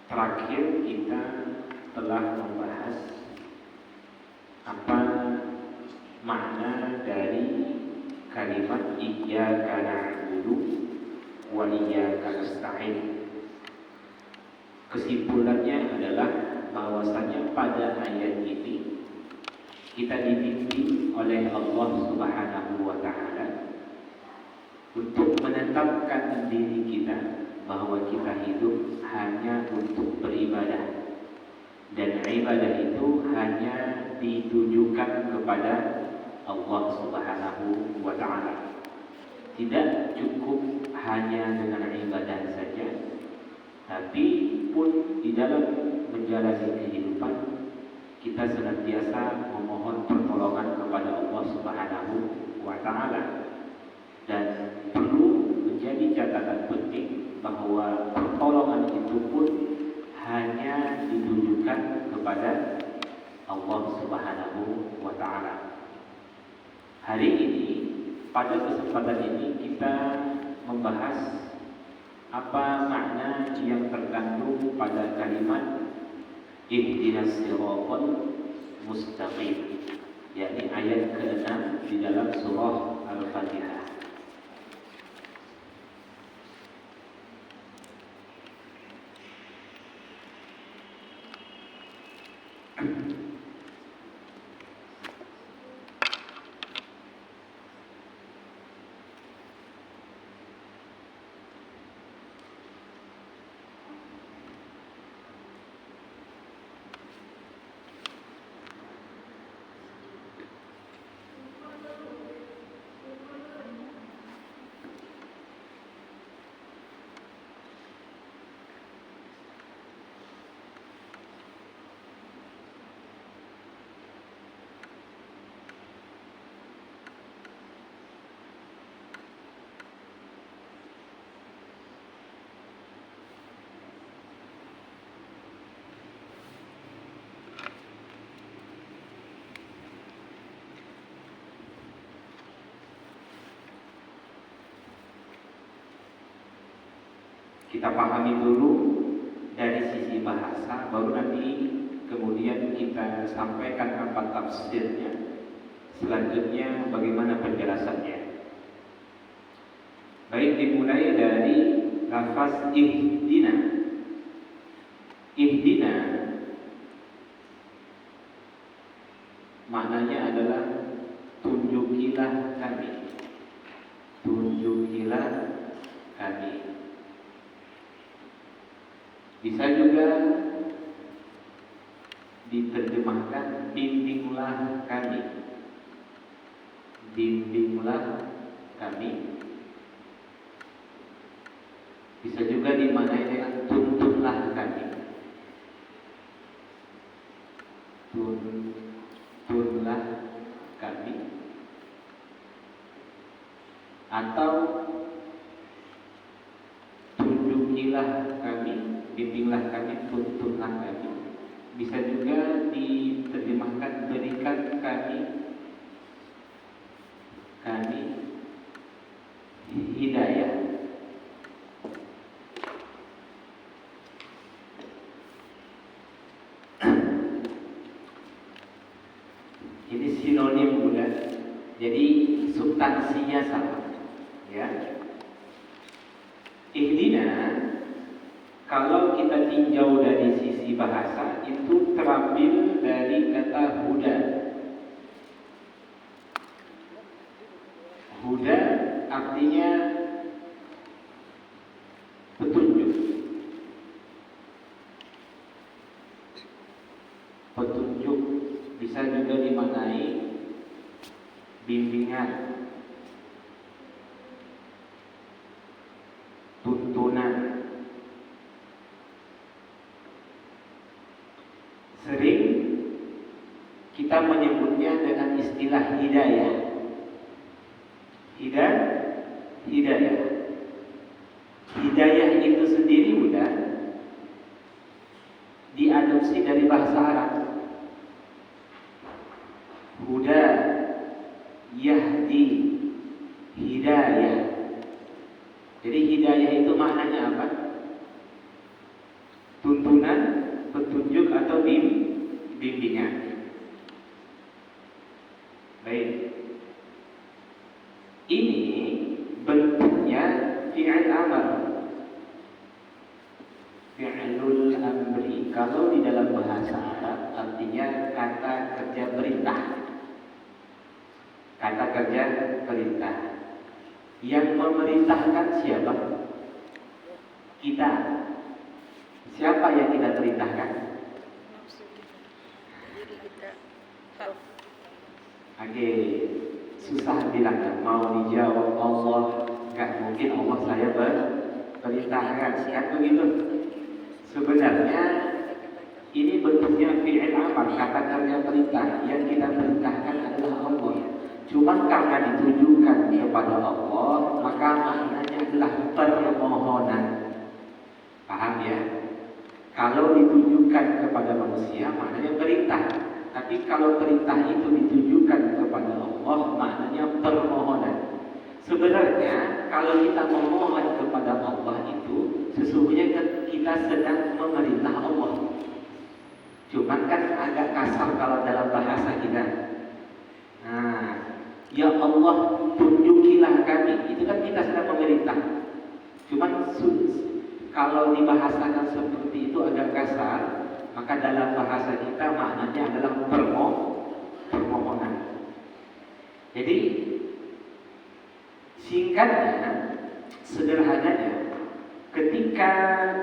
Terakhir kita telah membahas apa makna dari kalimat iyyaka na'budu wa iyyaka nasta'in. Kesimpulannya adalah bahwasanya pada ayat ini kita dibimbing oleh Allah Subhanahu wa taala untuk menetapkan diri kita bahwa kita hidup hanya untuk beribadah, dan ibadah itu hanya ditujukan kepada Allah Subhanahu wa taala. Tidak cukup hanya dengan ibadah saja, tapi pun di dalam menjalani kehidupan kita senantiasa memohon pertolongan kepada Allah Subhanahu wa taala. Dan perlu menjadi catatan penting bahwa pertolongan itu pun hanya ditujukan kepada Allah Subhanahu wa taala. Hari ini, pada kesempatan ini kita membahas apa makna yang terkandung pada kalimat ihdinas siratal mustaqim, yakni ayat ke-6 di dalam surah Al-Fatihah. Kita pahami dulu dari sisi bahasa, baru nanti kemudian kita sampaikan apa tafsirnya. Selanjutnya bagaimana penjelasannya. Baik, dimulai dari lafaz ihdina. Ihdina maknanya adalah tunjukilah kami. Tunjukilah kami. Bisa juga diterjemahkan bimbinglah kami. Bimbinglah kami. Bisa juga dimaknai dengan tuntunlah kami. Tuntunlah kami. Atau tunjukilah kami, bimbinglah kami, tuntunlah kami. Bisa juga diterjemahkan berikan kami hidayah. Ini sinonim bukan? Jadi substansinya sama, ya. Ihdina, kalau kita tinjau dari sisi bahasa, itu terambil dari kata huda. Huda artinya petunjuk. Petunjuk bisa juga dimaknai bimbingan, tuntunan. Sering kita menyebutnya dengan istilah hidayah. Hidayah. Hidayah itu sendiri udah diadopsi dari bahasa Arab. Huda, yahdi, hidayah. Jadi hidayah itu maknanya apa? Tuntunan. Kata kerja perintah. Yang memerintahkan siapa? Kita. Siapa yang kita perintahkan? Oke, susah bilang mau dijawab Allah, nggak mungkin Allah saya perintahkan, kan begitu? Sebenarnya ini bentuknya fi'il amar, kata kerja perintah. Yang kita perintahkan adalah Allah. Cuma karena ditujukan kepada Allah, maka maknanya adalah permohonan. Paham ya? Kalau ditujukan kepada manusia, maknanya perintah. Tapi kalau perintah itu ditujukan kepada Allah, maknanya permohonan. Sebenarnya kalau kita memohon kepada Allah itu, sesungguhnya kita sedang memerintah Allah. Cuman kan agak kasar kalau dalam bahasa kita. Nah, ya Allah tunjukilah kami. Itu kan kita sedang memerintah. Cuman kalau dibahasakan seperti itu agak kasar, maka dalam bahasa kita maknanya adalah permohonan. Jadi singkatnya, sederhananya, ketika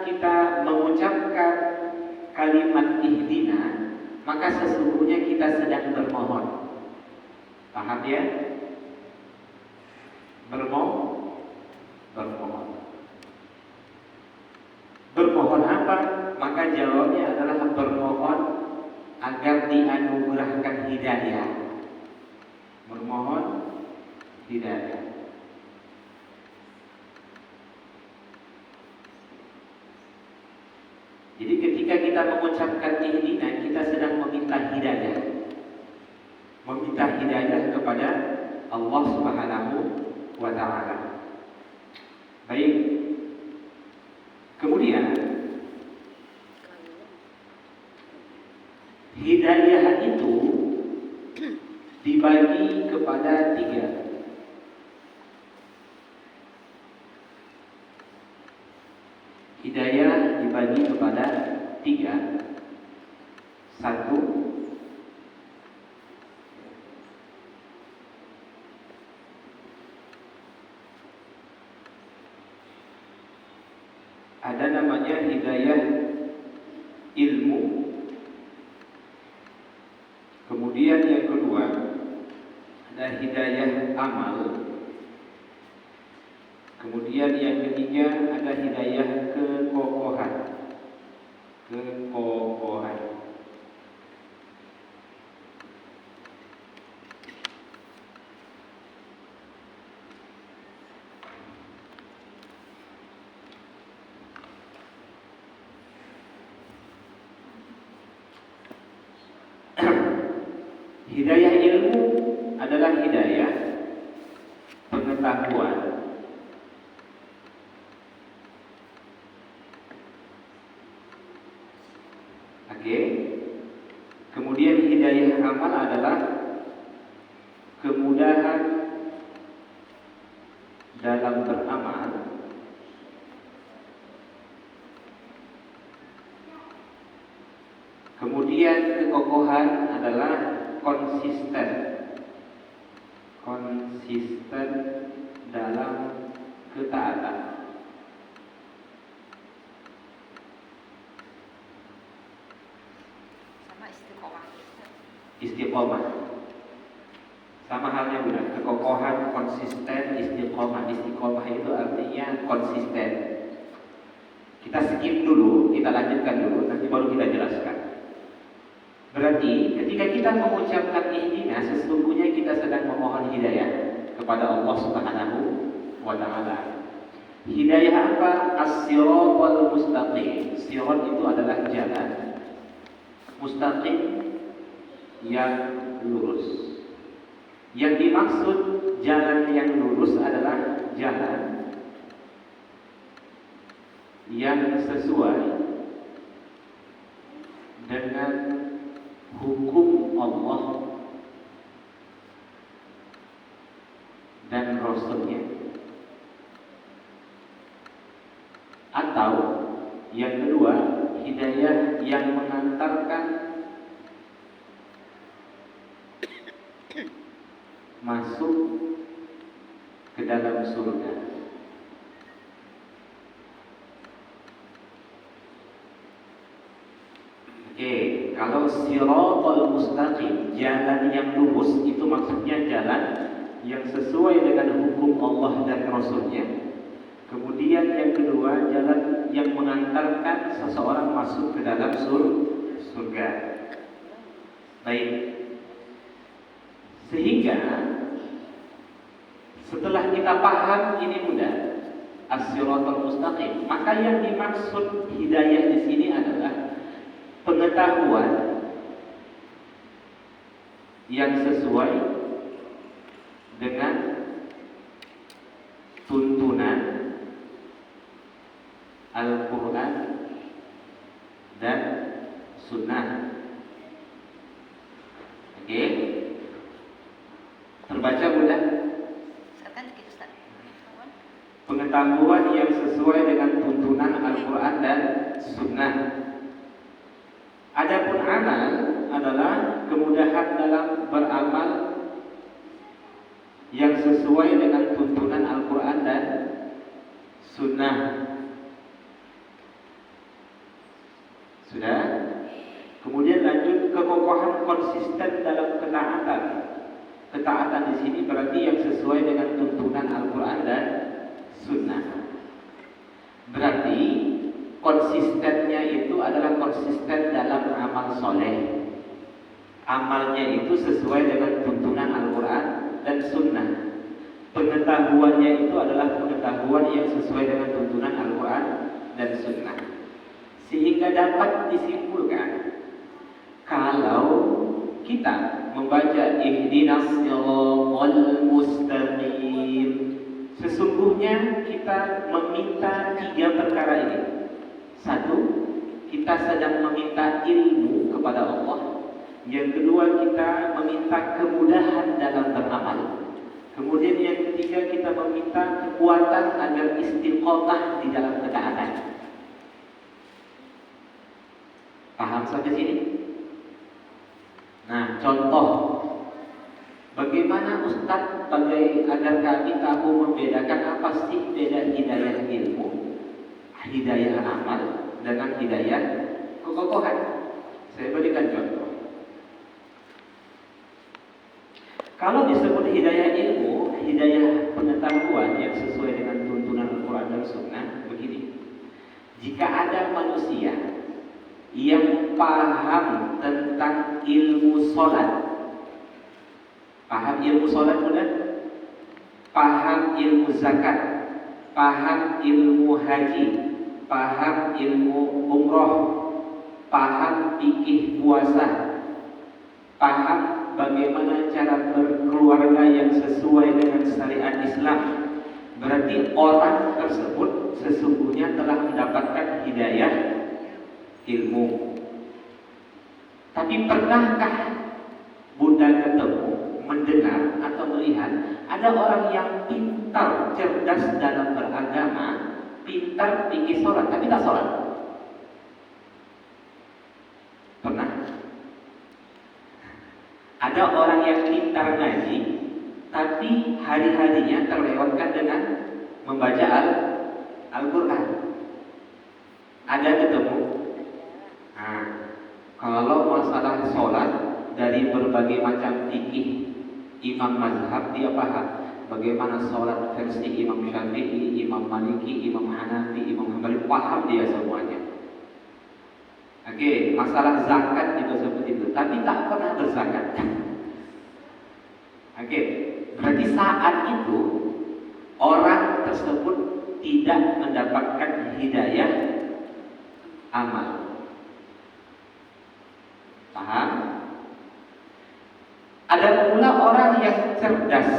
kita mengucapkan kalimat ihdina, maka sesungguhnya kita sedang bermohon. Paham ya? Bermohon. Bermohon apa? Maka jawabnya adalah bermohon agar dianugerahkan hidayah. Bermohon hidayah. Jadi ketika kita mengucapkan ihdina, kita sedang meminta hidayah. Meminta hidayah kepada Allah Subhanahu wa ta'ala. Baik. Kemudian hidayah itu dibagi kepada 3. Hidayah dibagi kepada 3. 1, ada namanya hidayah ilmu. Kemudian yang kedua ada hidayah amal. Kemudian yang ketiga ada hidayah kekokohan. Hidayah ilmu adalah hidayah pengetahuan. Oke. Kemudian hidayah amal adalah kemudahan dalam beramal. Kemudian kekokohan adalah konsisten dalam ketaatan. Sama Istiqomah. Sama halnya benar. Kekokohan, konsisten, istiqomah. Istiqomah itu artinya konsisten. Kita skip dulu, kita lanjutkan dulu, nanti baru kita jelaskan. Berarti ketika kita mengucapkan ihdina, sesungguhnya kita sedang memohon hidayah kepada Allah Subhanahu wa ta'ala. Hidayah apa? As-siratal mustaqim. Sirat itu adalah jalan. Mustaqim yang lurus. Yang dimaksud jalan yang lurus adalah jalan yang sesuai dengan hukum Allah dan Rasulnya. Atau yang kedua, hidayah yang mengantarkan masuk ke dalam surga. Oke, kalau siratal mustaqim, jalan yang lurus, itu maksudnya jalan yang sesuai dengan hukum Allah dan Rasulnya. Kemudian yang kedua, jalan yang mengantarkan seseorang masuk ke dalam surga. Baik. Sehingga setelah kita paham ini mudah, as-siratal mustaqim, maka yang dimaksud hidayah di sini adalah pengetahuan yang sesuai dengan tuntunan Al-Quran dan Sunnah. Oke, terbaca mudah. Pengetahuan yang sesuai dengan tuntunan Al-Quran dan Sunnah. Adapun amal adalah kemudahan dalam beramal yang sesuai dengan tuntunan Al-Quran dan Sunnah. Sudah? Kemudian lanjut, kekokohan konsisten dalam ketaatan. Ketaatan di sini berarti yang sesuai dengan tuntunan Al-Quran dan Sunnah. Berarti konsistennya itu adalah konsisten dalam amal soleh. Amalnya itu sesuai dengan tuntunan Al-Quran dan Sunnah. Pengetahuannya itu adalah pengetahuan yang sesuai dengan tuntunan Al-Quran dan Sunnah. Sehingga dapat disimpulkan, kalau kita membaca ihdinas siratal mustaqim, sesungguhnya kita meminta 3 perkara ini. 1, kita sedang meminta ilmu kepada Allah. Yang kedua, kita meminta kemudahan dalam beramal. Kemudian yang ketiga, kita meminta kekuatan agar istiqomah di dalam ketaatan. Paham sampai sini? Nah, contoh bagaimana Ustaz agar kami tahu membedakan apa sih beda hidayah ilmu, hidayah amal dengan hidayah kekokohan. Saya berikan contoh. Kalau disebut hidayah ilmu, hidayah pengetahuan yang sesuai dengan tuntunan Al-Quran dan Sunnah, begini. Jika ada manusia yang paham tentang ilmu sholat, paham ilmu sholat mudah, paham ilmu zakat, paham ilmu haji, paham ilmu umroh, paham fikih puasa, paham bagaimana cara berkeluarga yang sesuai dengan syariat Islam, berarti orang tersebut sesungguhnya telah mendapatkan hidayah ilmu. Tapi pernahkah Bunda ketemu, mendengar atau melihat ada orang yang pintar, cerdas dalam beragama, pintar fikih sholat, tapi tak sholat? Pernah? Ada orang yang pintar ngaji, tapi hari-harinya terlewatkan dengan membaca Al-Quran. Ada ketemu? Nah, kalau masalah sholat, dari berbagai macam fikih imam mazhab dia paham. Bagaimana sholat versi Imam Syafi'i, Imam Maliki, Imam Hanafi, Imam Hambali, paham dia semuanya. Oke, masalah zakat juga seperti itu, tapi tak pernah berzakat. Oke, berarti saat itu orang tersebut tidak mendapatkan hidayah amal. Paham? Ada pula orang yang cerdas,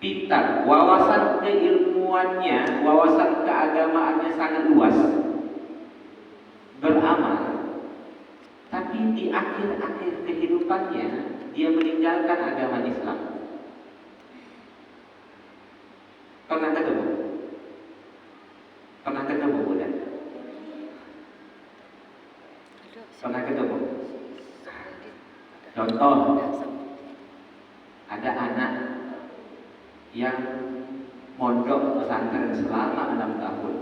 pintar, wawasan keilmuannya, wawasan keagamaannya sangat luas, beramal, tapi di akhir-akhir kehidupannya dia meninggalkan agama Islam. Pernah ketemu? Pernah ketemu bukan? Pernah ketemu? Contoh, yang mondok pesantren selama 6 tahun.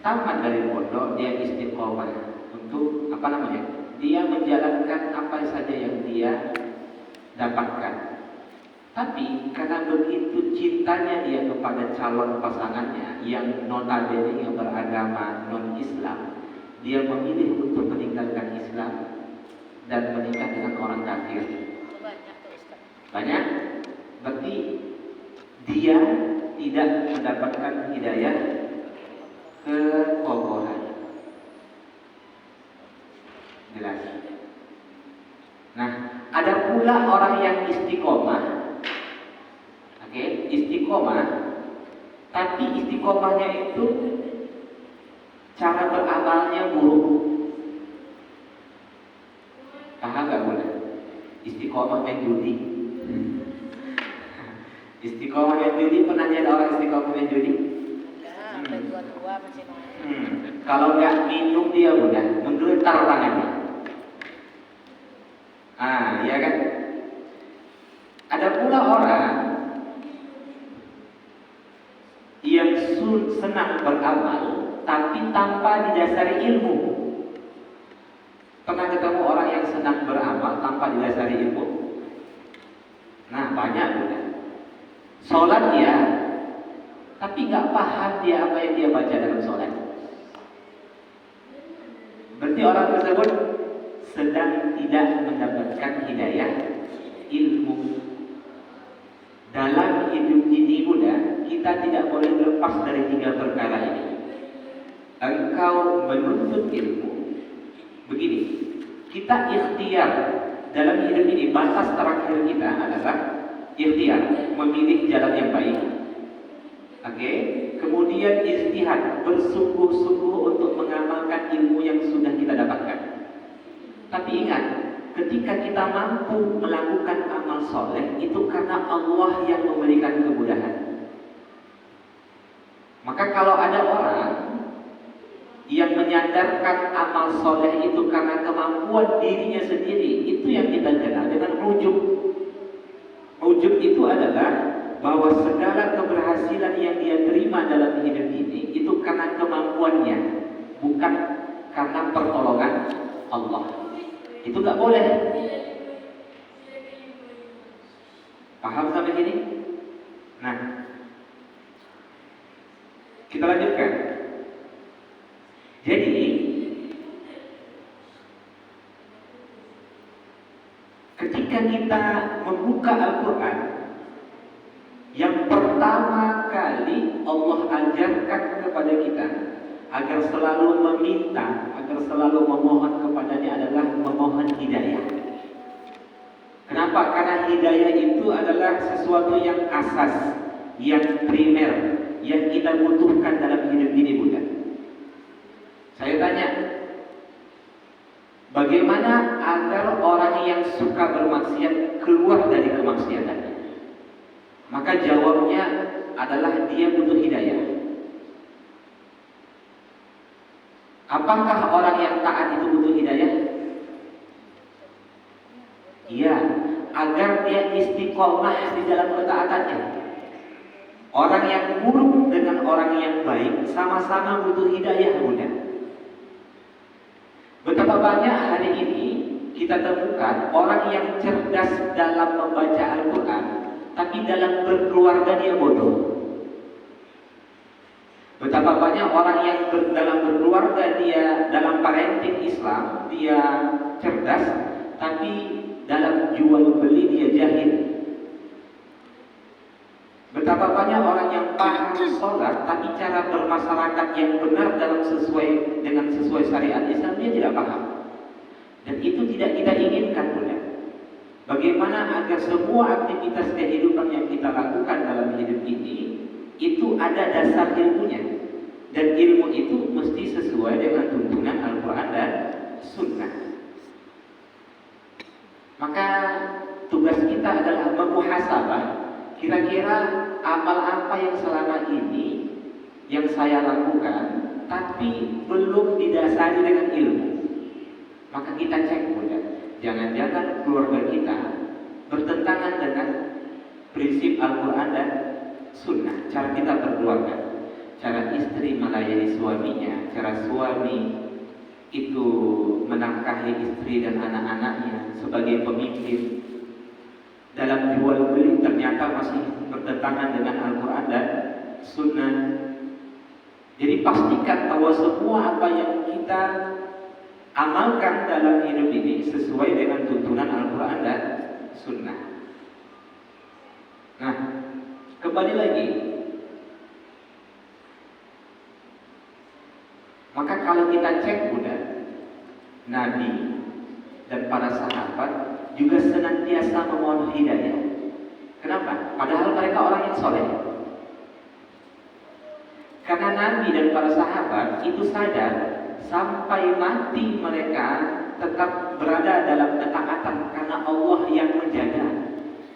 Tamat dari pondok, dia istiqomah untuk apa namanya? Dia menjalankan apa saja yang dia dapatkan. Tapi karena begitu cintanya dia kepada calon pasangannya yang notabene yang beragama non-Islam, dia memilih untuk meninggalkan Islam dan menikah dengan orang kafir. Banyak, berarti dia tidak mendapatkan hidayah kekokohan. Jelas. Nah, ada pula orang yang istiqomah. Oke, istiqomah, tapi istiqomahnya itu cara beramalnya buruk. Paham gak boleh? Istiqomah main judi. Istiqomah main judi, pernah ada orang istiqomah main judi? Kalau nggak minum dia udah menggelentar tangannya. Iya kan? Ada pula orang yang senang beramal tapi tanpa didasari ilmu. Pernah ketemu orang yang senang beramal tanpa didasari ilmu? Nah, banyak udah. Sholat ya, tapi nggak paham dia apa yang dia baca dalam sholat. Berarti orang tersebut sedang tidak mendapatkan hidayah ilmu. Dalam hidup ini muda, kita tidak boleh lepas dari 3 perkara ini. Engkau menuntut ilmu. Begini, kita ikhtiar dalam hidup ini. Batas terakhir kita adalah ikhtiar, memilih jalan yang baik. Oke, kemudian ijtihad, bersungguh-sungguh untuk mengamalkan ilmu yang sudah kita dapatkan. Tapi ingat, ketika kita mampu melakukan amal soleh, itu karena Allah yang memberikan kemudahan. Maka kalau ada orang yang menyandarkan amal soleh itu karena kemampuan dirinya sendiri, itu yang kita kenal dengan ujub. Ujub itu adalah bahwa segala keberhasilan yang dia terima dalam hidup ini itu karena kemampuannya, bukan karena pertolongan Allah. Itu gak boleh. Paham sampai sini? Nah, kita lanjutkan. Jadi ketika kita membuka Al-Quran, yang pertama kali Allah ajarkan kepada kita agar selalu meminta, agar selalu memohon kepadanya adalah memohon hidayah. Kenapa? Karena hidayah itu adalah sesuatu yang asas, yang primer, yang kita butuhkan dalam hidup ini, bukan? Saya tanya, bagaimana agar orang yang suka bermaksiat keluar dari kemaksiatannya? Maka jawabnya adalah dia butuh hidayah. Apakah orang yang taat itu butuh hidayah? Iya, agar dia istiqomah di dalam ketaatannya. Orang yang buruk dengan orang yang baik sama-sama butuh hidayah, bukan? Betapa banyak hari ini kita temukan orang yang cerdas dalam membaca Al-Quran, tapi dalam berkeluarga dia bodoh. Betapa banyak orang yang dalam berkeluarga dia, dalam parenting Islam dia cerdas, tapi dalam jual beli dia jahil. Betapa banyak orang yang paham sholat, tapi cara bermasyarakat yang benar dalam sesuai syariat Islam dia tidak paham. Dan itu tidak kita inginkan, bukan? Bagaimana agar semua aktivitas kehidupan yang kita lakukan dalam hidup ini itu ada dasar ilmunya, dan ilmu itu mesti sesuai dengan tuntunan Al-Quran dan Sunnah. Maka tugas kita adalah memuhasabah, kira-kira amal apa yang selama ini yang saya lakukan tapi belum didasari dengan ilmu. Maka kita cek, bukan? Jangan-jangan keluarga kita bertentangan dengan prinsip Al-Quran dan Sunnah, cara kita berkeluarga, cara istri melayani suaminya, cara suami itu menafkahi istri dan anak-anaknya sebagai pemimpin dalam jual beli, ternyata masih bertentangan dengan Al-Quran dan Sunnah. Jadi pastikan bahwa semua apa yang kita amalkan dalam hidup ini sesuai dengan tuntunan Al-Quran dan Sunnah. Nah, kembali lagi, maka kalau kita cek Bunda, Nabi dan para sahabat juga senantiasa memohon hidayah. Kenapa? Padahal mereka orang yang soleh. Karena Nabi dan para sahabat itu sadar sampai mati mereka tetap berada dalam ketaatan karena Allah yang menjaga,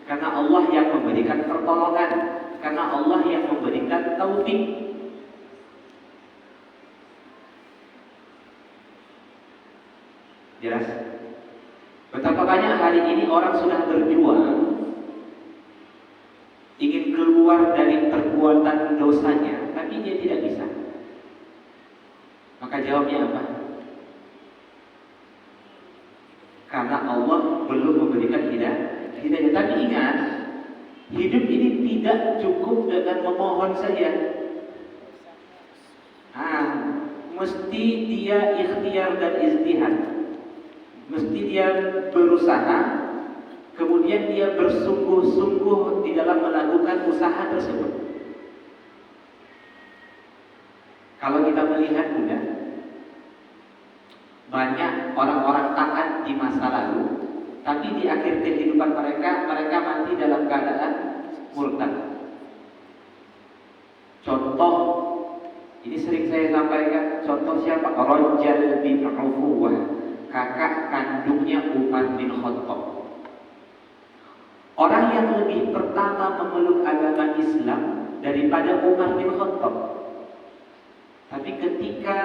karena Allah yang memberikan pertolongan, karena Allah yang memberikan taufik. Jelas? Betapa banyak hari ini orang sudah berjuang ingin keluar dari perbuatan dosanya, tapi dia tidak bisa. Maka jawabnya apa? Karena Allah belum memberikan hidayah. Tapi ingat, hidup ini tidak cukup dengan memohon saja. Mesti dia ikhtiar dan ijtihad. Mesti dia berusaha, kemudian dia bersungguh-sungguh di dalam melakukan usaha tersebut. Kalau kita melihat Bunda, banyak orang-orang taat di masa lalu, tapi di akhir kehidupan mereka mati dalam keadaan murtad. Contoh, ini sering saya sampaikan, contoh siapa? Rajal bin Ufuwah, kakak kandungnya Umar bin Khattab. Orang yang lebih pertama memeluk agama Islam daripada Umar bin Khattab. Tapi ketika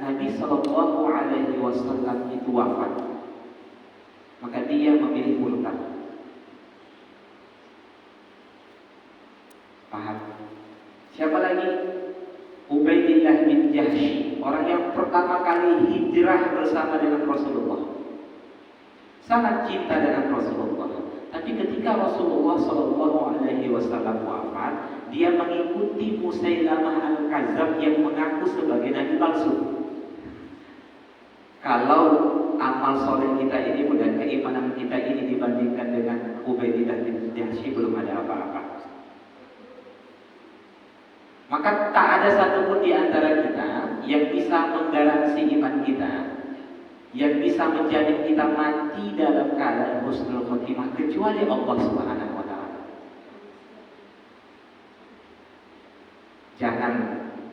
Nabi Shallallahu Alaihi Wasallam itu wafat, maka dia memilih murtad. Paham? Siapa lagi? Ubaidillah bin Jahsy, orang yang pertama kali hijrah bersama dengan Rasulullah. Sangat cinta dengan Rasulullah. Tapi ketika Rasulullah Shallallahu Alaihi Wasallam wafat, dia mengikuti Musailamah al-Kadzab yang mengaku sebagai nabi palsu. Kalau amal soleh kita ini dan keimanan kita ini dibandingkan dengan Ubaidillah bin Jahsy belum ada apa-apa. Maka tak ada satupun di antara kita yang bisa menggaransi iman kita, yang bisa menjadikan kita mati dalam keadaan husnul khotimah kecuali Allah Subhanahu wa taala. Jangan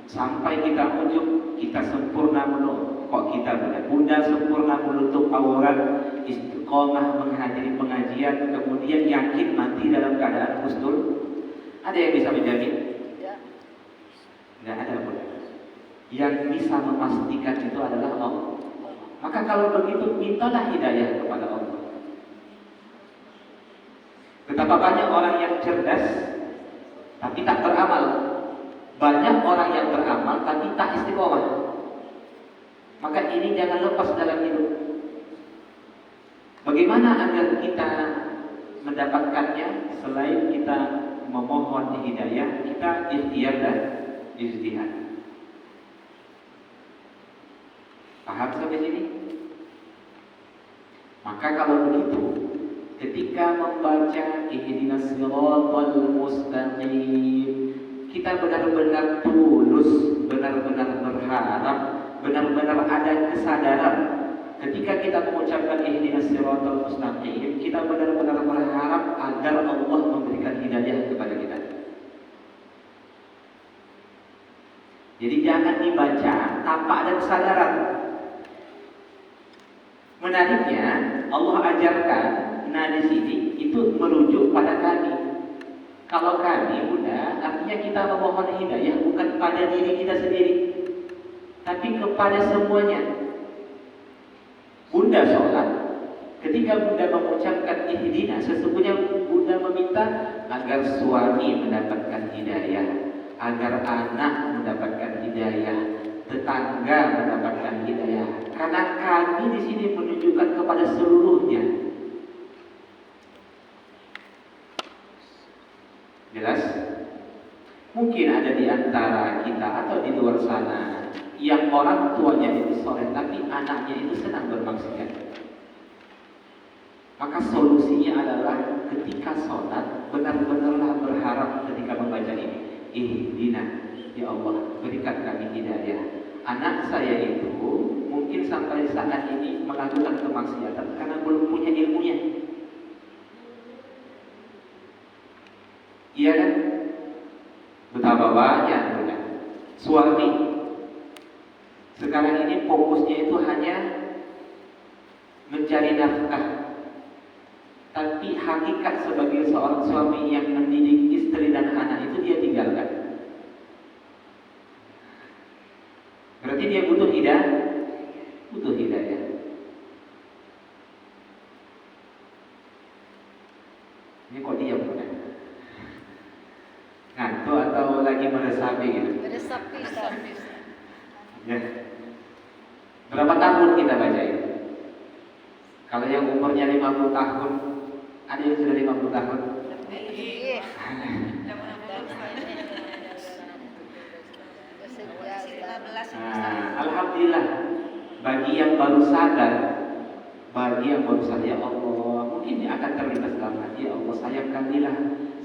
sampai kita ujuk kita sempurna melulu. Kok kita bunda sempurna menutup aurat, istiqomah menghadiri pengajian, kemudian yakin mati dalam keadaan husnul? Ada yang bisa menjamin? Tidak ada Bunda. Yang bisa memastikan itu adalah Allah. Maka kalau begitu mintalah hidayah kepada Allah. Betapa banyak orang yang cerdas tapi tak beramal. Banyak orang yang beramal tapi tak istiqomah. Maka ini jangan lepas dalam hidup. Bagaimana agar kita mendapatkannya? Selain kita memohon hidayah, kita ikhtiar dan ijtihad. Paham sampai sini? Maka kalau begitu, ketika membaca ihdinas siratal mustaqim, kita benar-benar tulus, benar-benar berharap, benar-benar ada kesadaran. Ketika kita mengucapkan ihdinas siratal mustaqim, kita benar-benar berharap agar Allah memberikan hidayah kepada kita. Jadi jangan dibaca tanpa ada kesadaran. Menariknya, Allah ajarkan, nah di sini itu merujuk pada kami. Kalau kami, Bunda, artinya kita memohon hidayah bukan pada diri kita sendiri, tapi kepada semuanya. Bunda sholat, Ketika Bunda mengucapkan ihdina, sesungguhnya Bunda meminta agar suami mendapatkan hidayah, agar anak mendapatkan hidayah, tetangga mendapatkan hidayah. Karena kami di sini menunjukkan kepada seluruhnya. Jelas? Mungkin ada di antara kita atau di luar sana yang orang tuanya itu soleh tapi anaknya itu senang bermaksiat. Maka solusinya adalah ketika sholat benar-benarlah berharap ketika membaca ini. Ihdina, ya Allah berikan kami hidayah. Anak saya itu mungkin sampai saat ini melakukan kemaksiatan karena belum punya ilmunya. Iya kan? Betapa banyak bukan? Suami sekarang ini fokusnya itu hanya mencari nafkah. Tapi hakikat sebagai seorang suami yang mendidik istri dan anak itu dia tinggalkan. Berarti dia butuh hidayah. Butuh hidayah. Ini kok diam bukan? Ngantuk atau lagi meresapi gitu? Meresapi. Ya. Berapa tahun kita baca ini? Kalau yang umurnya 50 tahun, ada yang sudah 50 tahun? Iya. Alhamdulillah. Bagi yang baru sadar, ya Allah, mungkin dia akan terlintas dalam hati, ya Allah sayangkanlah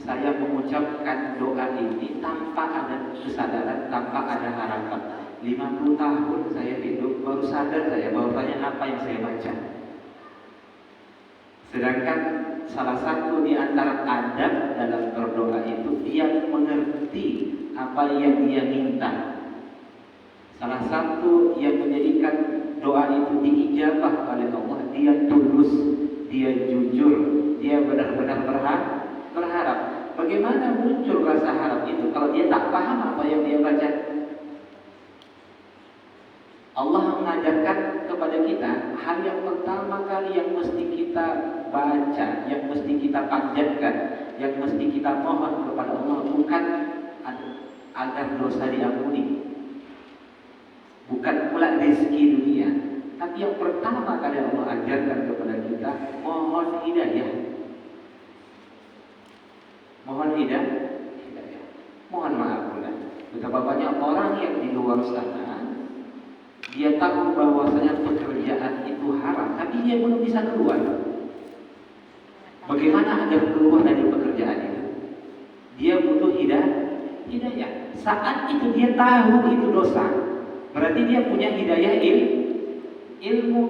saya mengucapkan doa ini tanpa ada kesadaran, tanpa ada harapan. 50 tahun saya hidup, baru sadar saya bahwasanya apa yang saya baca. Sedangkan salah satu di antara adab dalam berdoa itu dia mengerti apa yang dia minta. Salah satu yang menjadikan doa itu diijabah oleh Allah, dia tulus, dia jujur, dia benar-benar berharap. Bagaimana muncul rasa harap itu kalau dia tak paham apa yang dia baca? Allah mengajarkan kepada kita hal yang pertama kali yang mesti kita baca, yang mesti kita panjatkan, yang mesti kita mohon kepada Allah bukan agar dosa diampuni, bukan pula rezeki dunia, tapi yang pertama kali Allah ajarkan kepada kita mohon hidayah. Mohon hidayah. Mohon maaf pula. Betapa banyak orang yang di luar sana dia tahu bahwasanya pekerjaan itu haram, tapi dia belum bisa keluar. Bagaimana agar keluar dari pekerjaan itu? Dia butuh hidayah. Saat itu dia tahu itu dosa, berarti dia punya hidayah ilmu,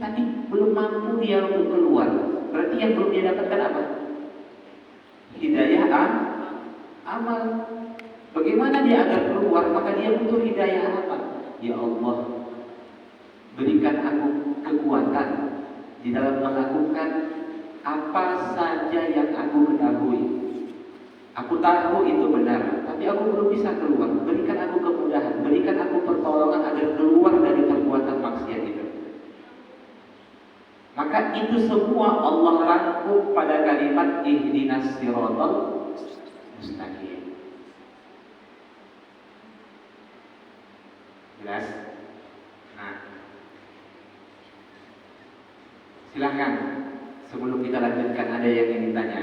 tapi belum mampu dia untuk keluar. Berarti yang belum dia dapatkan apa? Hidayah amal. Bagaimana dia agar keluar? Maka dia butuh hidayah apa? Ya Allah, berikan aku kekuatan di dalam melakukan apa saja yang aku ketahui. Aku tahu itu benar, tapi aku belum bisa keluar. Berikan aku kemudahan, berikan aku pertolongan agar keluar dari perbuatan maksiat itu. Maka itu semua Allah rangkum pada kalimat ihdinas siratal mustaqim. Jelas? Nah, silahkan sebelum kita lanjutkan ada yang ingin tanya.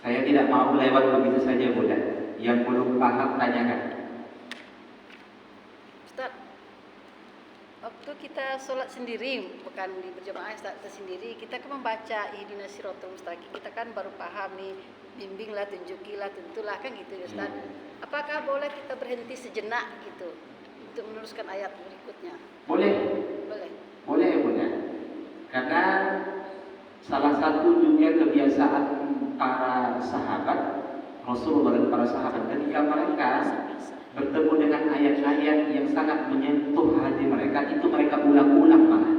Saya tidak mau lewat begitu saja, Bunda. Yang belum paham tanyakan. Ustaz, waktu kita sholat sendiri, bukan di berjamaah sendiri, kita kan membaca ihdinas siratal mustaqim. Kita kan baru paham nih, bimbinglah, tunjukilah, tentulah kan gitu, Ustaz. Apakah boleh kita berhenti sejenak gitu untuk meneruskan ayat berikutnya? Boleh. Boleh, Bunda. Karena salah satu juga kebiasaan para sahabat Rasulullah dan para sahabat ketika mereka bertemu dengan ayat-ayat yang sangat menyentuh hati mereka, itu mereka ulang-ulang malah.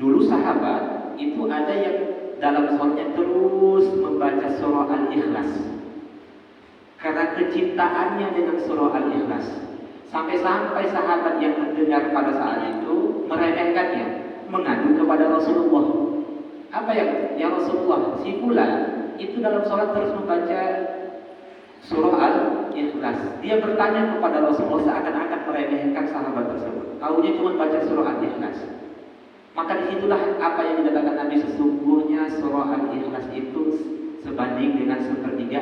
Dulu sahabat itu ada yang dalam sholatnya terus membaca surah Al-Ikhlas karena kecintaannya dengan surah Al-Ikhlas. Sampai-sampai sahabat yang mendengar pada saat itu meremehkannya, mengadu kepada Rasulullah. Apa ya Rasulullah, si fulan itu dalam sholat terus membaca surah Al-Ikhlas. Dia bertanya kepada Rasulullah seakan-akan meremehkan sahabat tersebut. Taunya cuma baca surah Al-Ikhlas. Maka disitulah apa yang dikatakan Nabi, sesungguhnya surah Al-Ikhlas itu sebanding dengan sepertiga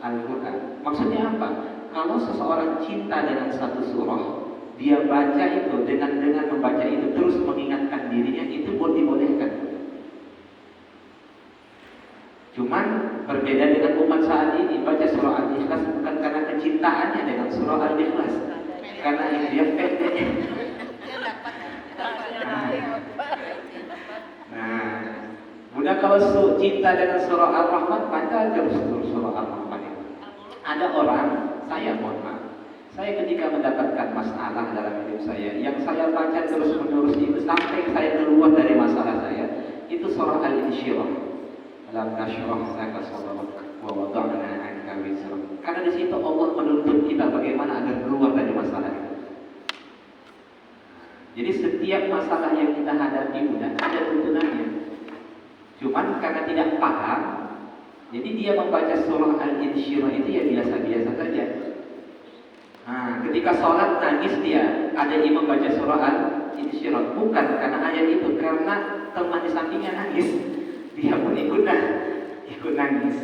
Al-Quran. Maksudnya apa? Kalau seseorang cinta dengan satu surah, dia baca itu dengan membaca itu terus mengingatkan dirinya, itu dibolehkan. Cuman berbeda dengan umat saat ini, baca surah Al-Ikhlas bukan karena kecintaannya dengan surah Al-Ikhlas, karena itu dia pendek. Nah, mudah kalau cinta dengan surah Ar-Rahman, baca terus surah Ar-Rahman itu. Ada orang, saya mohon maaf, saya ketika mendapatkan masalah dalam hidup saya, yang saya baca terus menerus itu sampai saya keluar dari masalah saya, itu surah Al-Insyirah. Alam nashrah laka sadrak wa wada'na 'anka wizrak. Karena di situ Allah menuntut kita bagaimana agar keluar dari masalah itu. Jadi setiap masalah yang kita hadapi sudah ada tuntunannya. Cuman karena tidak paham, jadi dia membaca surah Al-Insyirah itu ya biasa-biasa saja. Nah, ketika sholat nangis dia, ada imam baca surah Al-Insyirah, bukan karena ayat itu, karena teman di sampingnya nangis, dia pun ikut nangis.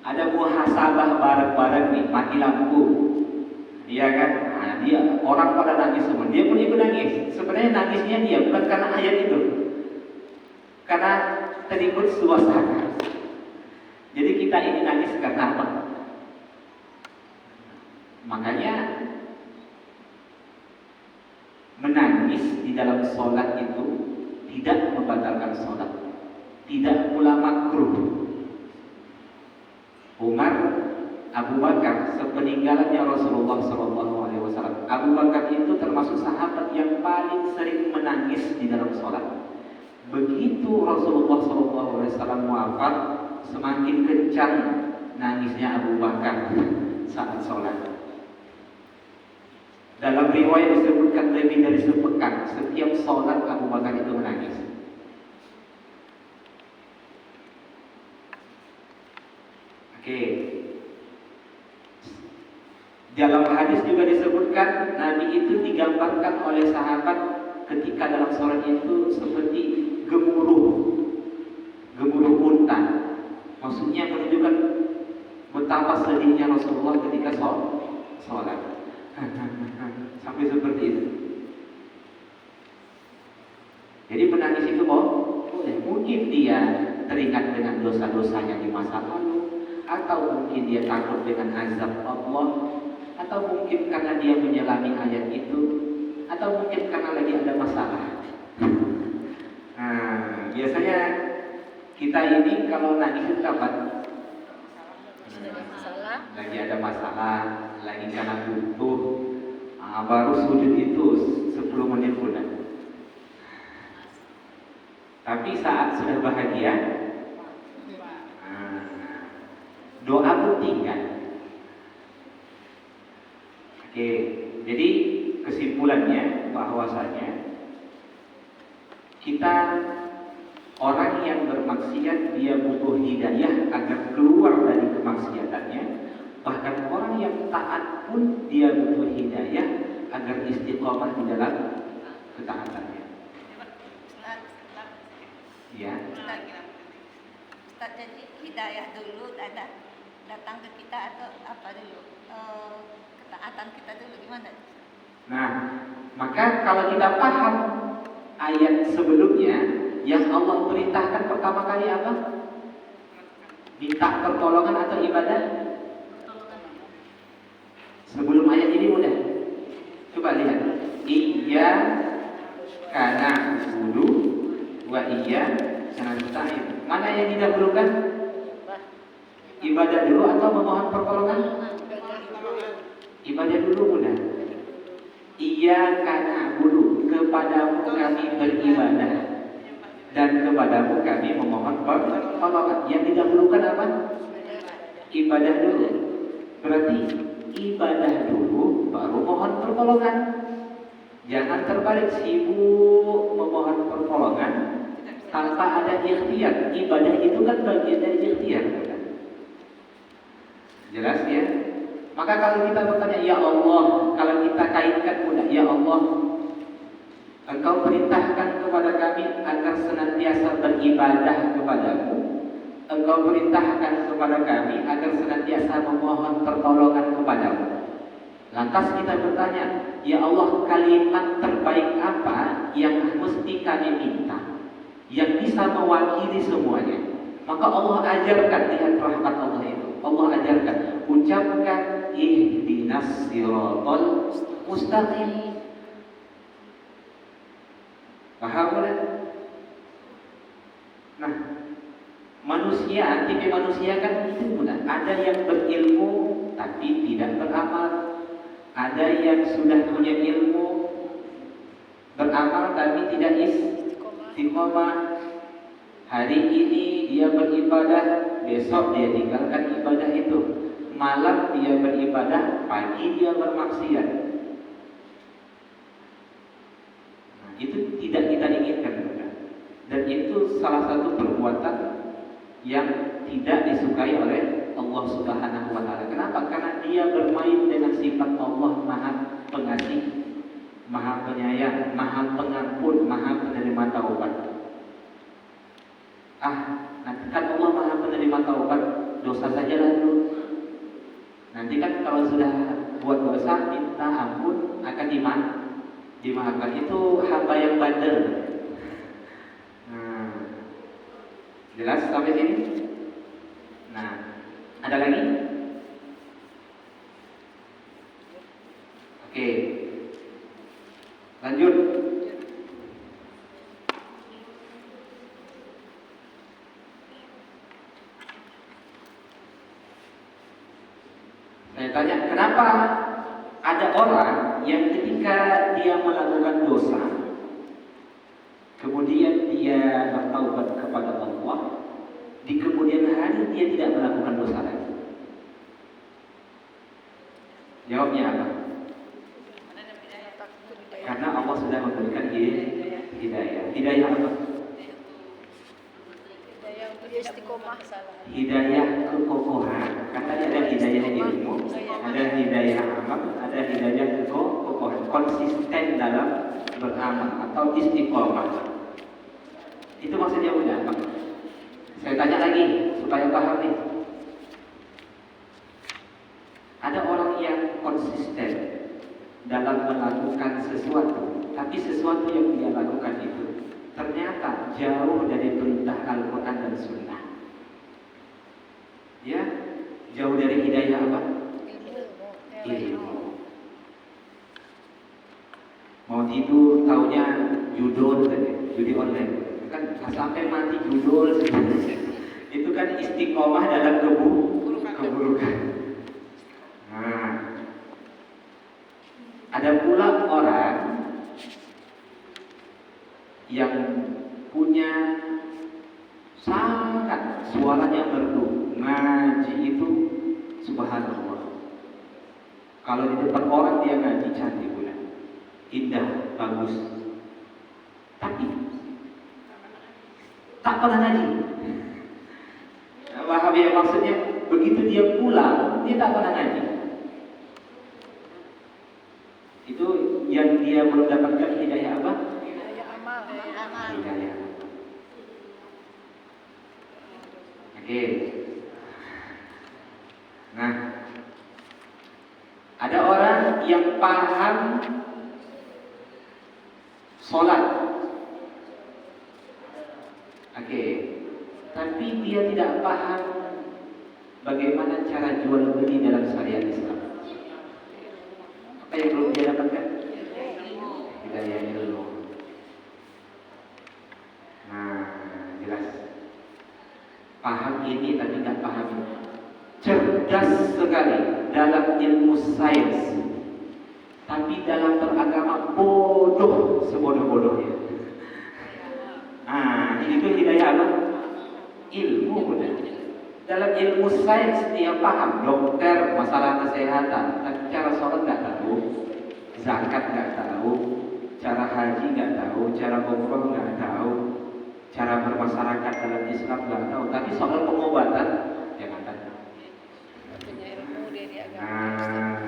Ada muhasabah bareng-bareng nih, mati lampu, iya kan? Nah, dia orang pada nangis semua, dia pun ikut nangis. Sebenarnya nangisnya dia bukan karena ayat itu, karena terikut suasana. Jadi kita ini nangis karena apa? Makanya menangis di dalam sholat itu tidak membatalkan sholat, tidak pula makruh. Umar, Abu Bakar sepeninggalannya Rasulullah SAW, Abu Bakar itu termasuk sahabat yang paling sering menangis di dalam sholat. Begitu Rasulullah SAW wafat, semakin kencang nangisnya Abu Bakar saat sholat. Dalam riwayat disebutkan lebih dari sepekan setiap sholat Abu Bakar itu menangis. Oke. Dalam hadis juga disebutkan Nabi itu digambarkan oleh sahabat ketika dalam sholat itu seperti gemuruh unta. Maksudnya menunjukkan betapa sedihnya Rasulullah ketika sholat. Sampai seperti itu. Jadi menangis itu boleh. Mungkin dia teringat dengan dosa-dosanya di masa lalu, atau mungkin dia takut dengan azab Allah, atau mungkin karena dia menyelami ayat itu, atau mungkin karena lagi ada masalah. Nah, biasanya kita ini kalau nangis itu kapan? Lagi ada masalah, lagi karena butuh, baru sujud itu 10 menit sudah. Tapi saat sudah bahagia, doa pun tinggal. Oke, jadi kesimpulannya bahwasanya kita orang yang bermaksiat dia butuh hidayah agar keluar dari kemaksiatannya. Bahkan orang yang taat pun dia butuh hidayah agar istiqomah di dalam ketaatannya. Ya. Ustaz, jadi hidayah dulu datang ke kita atau apa dulu? Ketaatan kita dulu gimana? Nah, maka kalau kita paham ayat sebelumnya, yang Allah perintahkan pertama kali apa? Minta pertolongan atau ibadah? Sebelum ayat ini mudah. Coba lihat. Iyyaka na'budu wa iyyaka nasta'in. Mana yang didahulukan? Ibadah dulu atau memohon pertolongan? Ibadah dulu mudah. Iyyaka na'budu, kepadamu kami beribadah dan kepadamu kami memohon pertolongan. Yang didahulukan apa? Ibadah dulu. Berarti ibadah dulu baru mohon pertolongan. pertolongan. Jangan terbalik sibuk memohon pertolongan tanpa ada ikhtiar. Ibadah itu kan bagian dari ikhtiar, bukan? Jelas ya? Maka kalau kita bertanya, ya Allah, kalau kita kaitkan mudah, ya Allah, Engkau perintahkan kepada kami agar senantiasa beribadah kepadamu. Engkau perintahkan kepada kami agar senantiasa memohon pertolongan kepadamu. Lantas kita bertanya, ya Allah, kalimat terbaik apa yang mesti kami minta, yang bisa mewakili semuanya? Maka Allah ajarkan, lihat rahmat Allah itu. Allah ajarkan, ucapkan ihdinas siratal mustaqim. Paham kan? Nah, manusia, tipe manusia kan itu mudah. Ada yang berilmu tapi tidak beramal. Ada yang sudah punya ilmu, beramal tapi tidak istiqomah. Hari ini dia beribadah, besok dia tinggalkan ibadah itu. Malam dia beribadah, pagi dia bermaksiat. Nah, itu tidak kita inginkan, bukan? Dan itu salah satu perbuatan yang tidak disukai oleh Allah Subhanahu wa Ta'ala. Kenapa? Karena dia bermain dengan sifat Allah Maha Pengasih, Maha Penyayang, Maha Pengampun, Maha Penerima Taubat. Nanti kan Allah Maha Penerima Taubat, dosa sajalah dulu. Nanti kan kalau sudah buat dosa, minta ampun akan dimaafkan. Itu hamba yang bandel. Jelas sampai sini? Nah, ada lagi? Oke. Lanjut. Saya tanya, kenapa ada orang yang ketika dia melakukan dosa, kemudian dia bertaubat kepada Allah, di kemudian hari dia tidak melakukan dosa lagi? Jawabnya apa? Karena Allah sudah memberikan hidayah. Hidayah apa? Hidayah untuk istiqomah. Hidayah kekokohan. Karena ada hidayah ilmu, ada hidayah amal, ada hidayah kekokohan. Konsisten dalam beramal atau istiqomah. Itu maksudnya udah apa? Saya tanya lagi supaya paham nih. Ada orang yang konsisten dalam melakukan sesuatu, tapi sesuatu yang dia lakukan itu ternyata jauh dari perintah Al-Quran dan Sunnah. Ya, jauh dari hidayah apa? Ilmu. Mau tidur taunya judul saja, judi online. Kan sampai mati judul itu kan istiqomah dalam keburukan. Nah, ada pula orang yang punya sangat suaranya merdu, ngaji itu subhanallah. Kalau di depan orang dia ngaji cantik pula, indah, bagus, tapi tak pernah ngaji. Paham ya maksudnya? Begitu dia pulang, dia tak pernah ngaji. Itu yang dia mendapatkan hidayah apa? Hidayah amal. Hidayah. Oke. Nah, ada orang yang paham sholat. Oke. Tapi dia tidak paham bagaimana cara jual beli dalam syariat Islam. Apa yang belum dia dapatkan? Hidayah ilmu. Nah, jelas. Paham ini tapi tidak paham ini. Cerdas sekali dalam ilmu sains, tapi dalam beragama bodoh sebodoh-bodohnya. Itu hidayah apa? Ilmu benar. Dalam ilmu sains dia paham, dokter masalah kesehatan, tapi cara sholat nggak tahu. zakat nggak tahu, cara haji nggak tahu, cara umroh nggak tahu, cara bermasyarakat dalam Islam nggak tahu, tapi soal pengobatan jangan tanya. Punya ilmu dia di agama. Nah,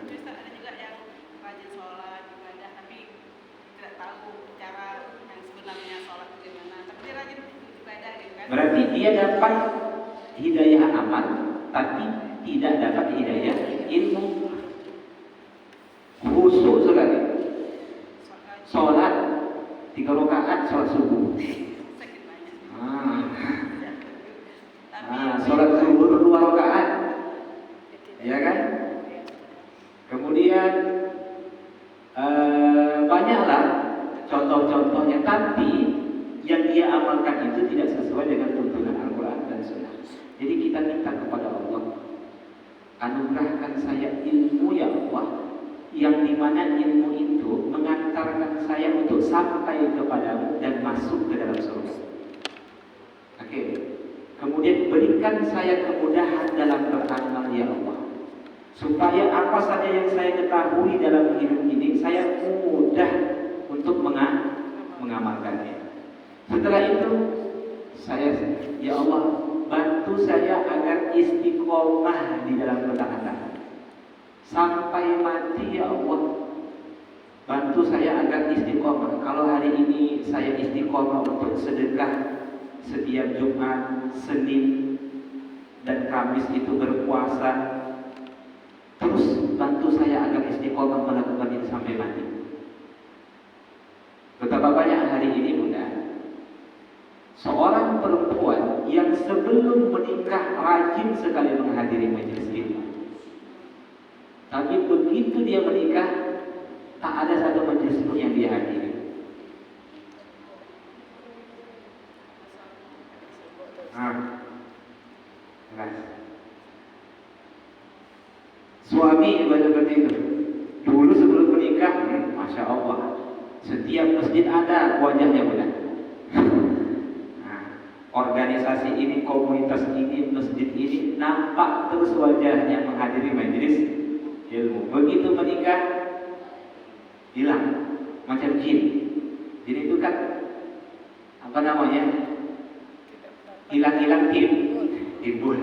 Tapi Ustaz, ada juga yang rajin sholat, ibadah, tapi tidak tahu cara yang sebenarnya sholat itu gimana. Tapi dia rajin ibadah gitu kan. berarti dia dapat hidayah amal, tapi tidak dapat hidayah ilmu. Khusyuk sekali. Sholat 3 rakaat sholat subuh. Sakit banyak. Sholat subuh 2 rakaat, ya kan? Kemudian banyaklah contoh-contohnya, tapi yang dia amalkan itu tidak sesuai dengan tuntunan Al-Quran dan Sunnah. Jadi kita minta kepada Allah, anugerahkan saya ilmu ya Allah, yang dimana ilmu itu mengantarkan saya untuk sampai kepadamu dan masuk ke dalam surga. Oke. Kemudian berikan saya kemudahan dalam beramal ya Allah, supaya apa saja yang saya ketahui dalam hidup ini saya mudah untuk mengamalkannya. Setelah itu saya, ya Allah, bantu saya agar istiqomah di dalam ketaatan sampai mati ya Allah. Bantu saya agar istiqomah. Kalau hari ini saya istiqomah untuk sedekah setiap Jumat, Senin, dan Kamis itu berpuasa, terus bantu saya agar istiqomah melakukan itu sampai mati. Betapa banyak hari ini Bunda, seorang perempuan yang sebelum menikah rajin sekali menghadiri majelis ilmu, tapi begitu dia menikah, tak ada satu majelis pun yang dia hadiri. Suami juga seperti itu. Dulu sebelum menikah, masya Allah, setiap masjid ada wajahnya Bunda. Organisasi ini, komunitas ini, masjid ini, nampak terus wajahnya menghadiri majelis ilmu. Begitu menikah, hilang macam jin. Jin itu kan apa namanya? Hilang-hilang timbul.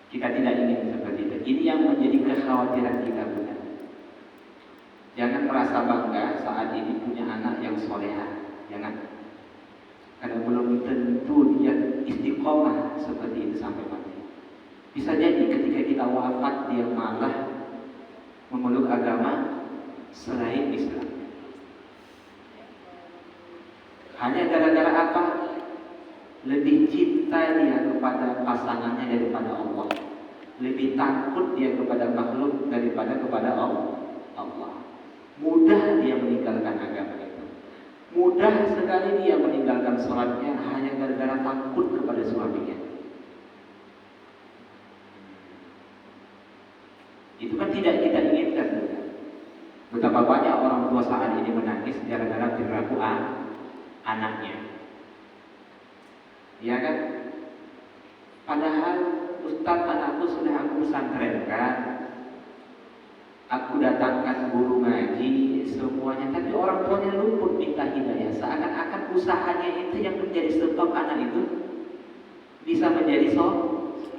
Kita tidak ingin seperti itu. Ini yang menjadi kekhawatiran kita Bunda. Jangan merasa bangga saat ini punya anak yang soleha. Jangan. Karena belum tentu dia istiqomah seperti itu sampai mati. Bisa jadi ketika kita wafat dia malah memeluk agama selain Islam. Hanya gara-gara apa? Lebih cinta dia kepada pasangannya daripada Allah. Lebih takut dia kepada makhluk daripada kepada Allah. Mudah dia meninggalkan agama itu. Mudah sekali dia meninggalkan sholatnya hanya gara-gara takut kepada suaminya. Itu kan tidak kita inginkan. Betapa banyak orang tua saat ini menangis gara-gara perilaku anaknya. Ya kan? Padahal Ustaz, anakku sudah aku pesantrenkan, aku datangkan guru ngaji semuanya, tapi orang tuanya luput minta hidayah. Seakan-akan usahanya itu yang menjadi sebab anak itu bisa menjadi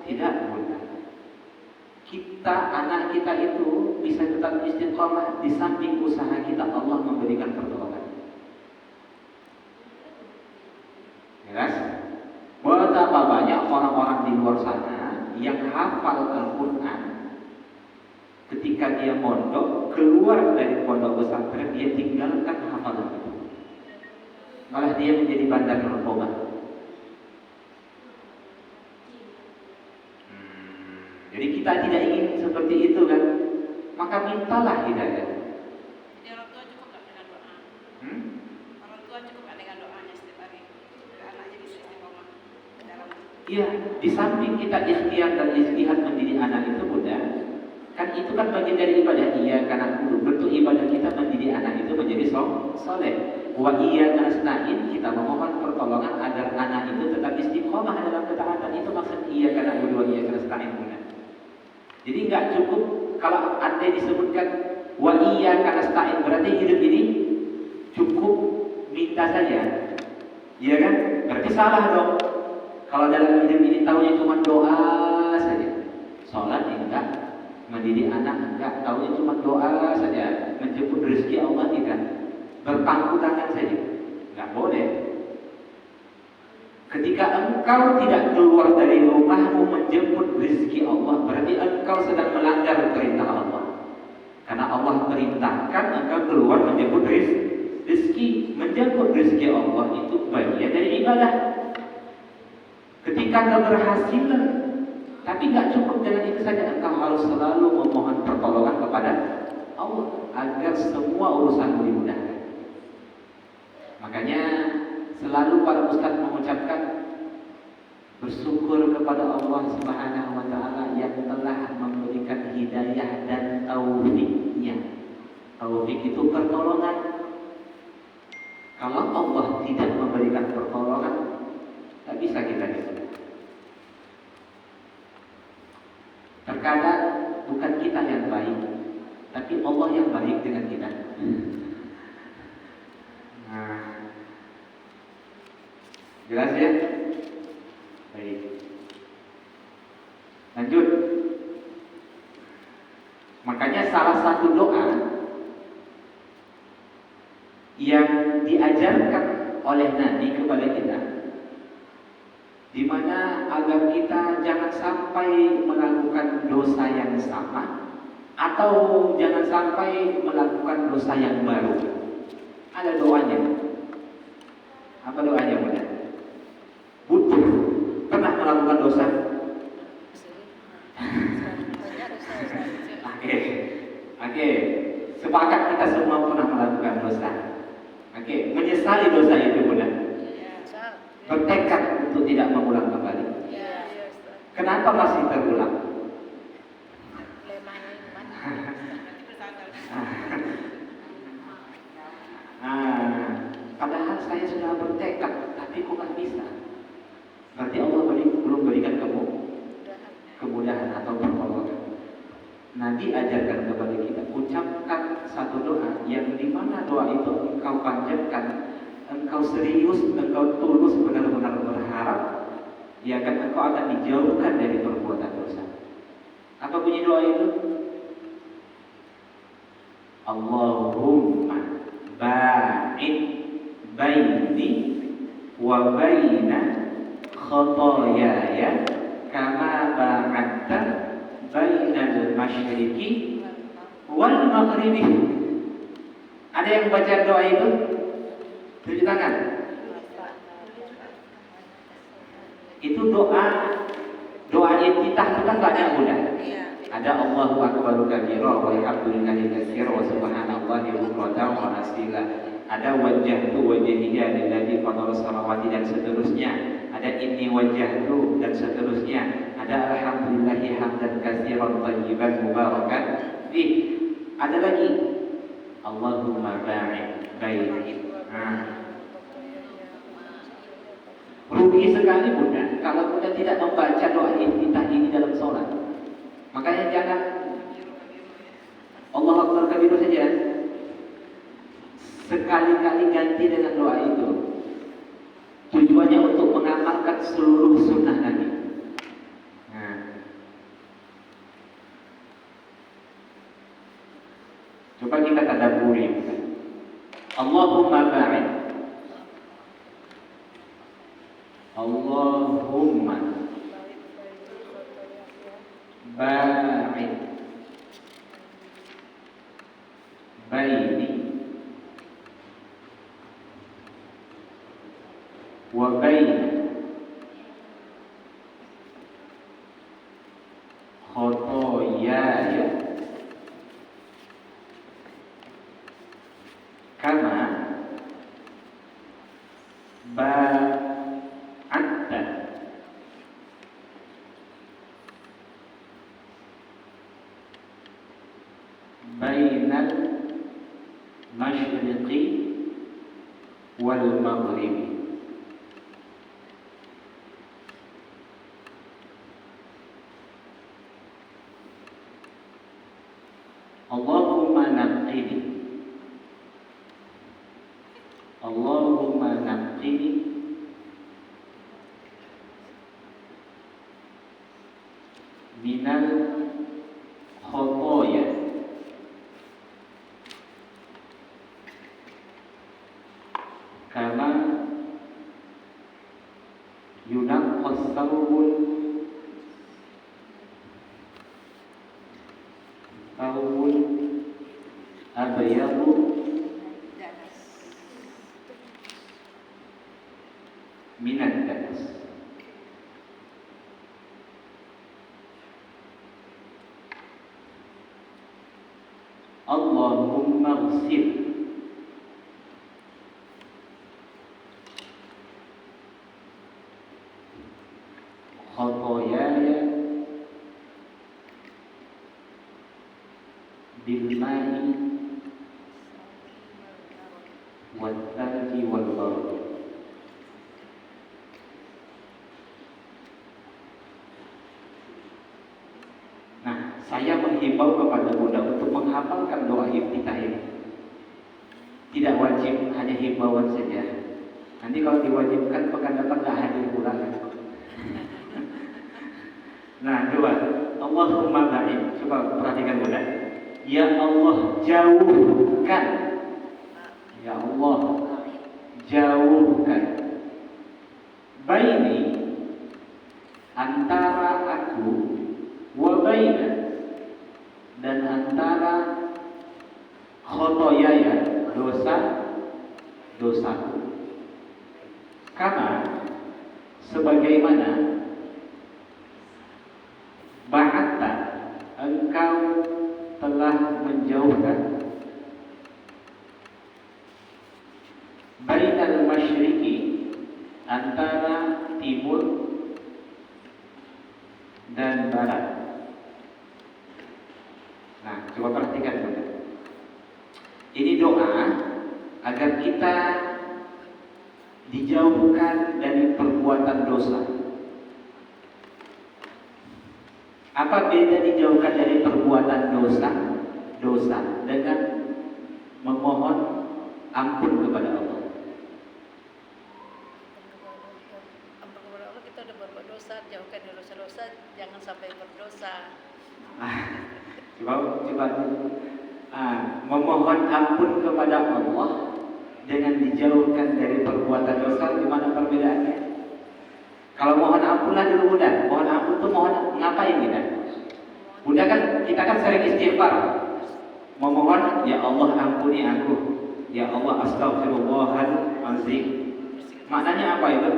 tidak mudah. Kita, anak kita itu bisa tetap istiqomah di samping usaha kita, Allah memberikan pertolongan. Jelas? Betapa banyak orang-orang di luar sana yang hafal Al-Quran, ketika dia mondok, keluar dari pondok pesantren, dia tinggalkan hafalan itu. Malah dia menjadi bandar narkoba. Jadi kita tidak ingin seperti itu kan? Maka mintalah hidayah. Jadi orang tua cukup gak dengan doa? Orang tua cukup gak dengan doanya setiap hari? Agar anaknya bisa istiqomah dalam. Iya, di samping kita ikhtiar dan istihad mendidik anak itu Bunda, kan itu kan bagian dari ibadah. Iya, karena bentuk ibadah kita mendidik anak itu menjadi soleh. Wa iya nasta'in, kita memohon pertolongan agar anak itu tetap istiqomah dalam ketaatan. Itu maksud iya karena wa iya nasta'in Bunda. Jadi nggak cukup kalau andai disebutkan wa iyyaka nasta'in, berarti hidup ini cukup minta saja, iya kan? Berarti salah dong. Kalau dalam hidup ini tahunya cuma doa saja, sholat enggak, mendidik anak enggak, tahunya cuma doa saja, menjemput rezeki Allah tidak, berpangku tangan saja, enggak boleh. Ketika engkau tidak keluar dari rumahmu menjemput rezeki Allah, berarti engkau sedang melanggar perintah Allah. Karena Allah perintahkan engkau keluar menjemput rezeki. Menjemput rezeki Allah itu bagian dari ibadah. Ketika keberhasilan, tapi nggak cukup dengan itu saja, engkau harus selalu memohon pertolongan kepada Allah agar semua urusanmu dimudahkan. Makanya selalu para ustaz mengucapkan bersyukur kepada Allah Subhanahu wa taala yang telah memberikan hidayah dan taufiknya. Taufik itu pertolongan. Kalau Allah tidak memberikan pertolongan, tak bisa kita disebut. Terkadang bukan kita yang baik, tapi Allah yang baik dengan kita. Nah, jelas ya? Baik. Lanjut. Makanya salah satu doa yang diajarkan oleh Nabi kepada kita, di mana agar kita jangan sampai melakukan dosa yang sama atau jangan sampai melakukan dosa yang baru. Ada doanya. Apa doanya, Bunda? Butuh. Pernah melakukan dosa? Oke. Sepakat kita semua pernah melakukan dosa. Oke, menyesali dosa itu, Bunda. Bertekad untuk tidak mengulang kembali. Kenapa masih terulang? Padahal saya sudah bertekad, tapi kok nggak bisa? Berarti Allah belum berikan kamu kemudahan atau pertolongan. Nabi ajarkan kepada kita, ucapkan satu doa yang dimana doa itu engkau panjatkan, engkau serius, engkau tulus benar-benar berharap, ya kan engkau akan dijauhkan dari perbuatan dosa. Apa bunyi doa itu? Allahumma ba'id baini wa baina khotoyaya kama ba'adta bainal masyriqi wal maghribi. Ada yang baca doa itu? Tunjuk tangan. Itu doa iftitah itu kan banyak, Bunda. Ada Allahu akbaru kabira walhamdulillahi katsira wa subhanallahi bukratan wa asila. Ada wajjahtu wajhiya lillazi fatara samawati dan seterusnya. Ada inni wajjahtu dan seterusnya. Ada alhamdulillahi hamdan katsiran thayyiban mubarakan fi. Ada lagi Allahumma ba'id baini. Rugi sekali, Bunda, kalau Bunda tidak membaca doa iftitah ini dalam sholat. Makanya jangan Allah Akbar kabir saja. Sekali-kali ganti dengan doa itu. Tujuannya untuk mengamalkan seluruh sunnah Nabi. Coba kita tadabburi. Allahumma ba'id. Allahumma ba'id baini wa baina khotoyaya kama ba'adta bainal masyriqi wal maghribi. Allahumma naqqini. Allahumma naqqini minal khotoya kama yunaqqas thawbul abyadu minad danas. Allahumma ighsil khotoyaya bil ma'i wal thalji wal barad. Nah, saya menghimbau kepada Bunda untuk menghafalkan doa iftitah ini. Tidak wajib, hanya himbauan saja. Nanti kalau diwajibkan pekan depan nggak hadir pula. Nah, doa Allahumma ba'id. Coba perhatikan Bunda. Ya Allah, jauhkan. Ya Allah, jauhkan baini antara aku wa baina dan antara khotoyaya dosaku. Karena sebagaimana ba'atta engkau telah menjauhkan bainal masyriqi antara timur dan barat. Nah, coba perhatikan Bunda. Ini doa agar kita dijauhkan dari perbuatan dosa. Apa beda dijauhkan dari perbuatan dosa? Dosa dengan memohon ampun kepada Allah. Ampun kepada Allah, kita udah berbuat dosa, jauhkan dari dosa-dosa, jangan sampai berdosa. Memohon ampun kepada Allah dengan dijauhkan dari perbuatan dosa, gimana perbedaannya? Kalau mohon ampun lah dulu Bunda. Mohon ampun tuh mohon ngapain kita? Bunda kan, kita kan sering istighfar. Memohon, ya Allah ampuni aku. Ya Allah astaghfirullahaladzim. Maknanya apa itu?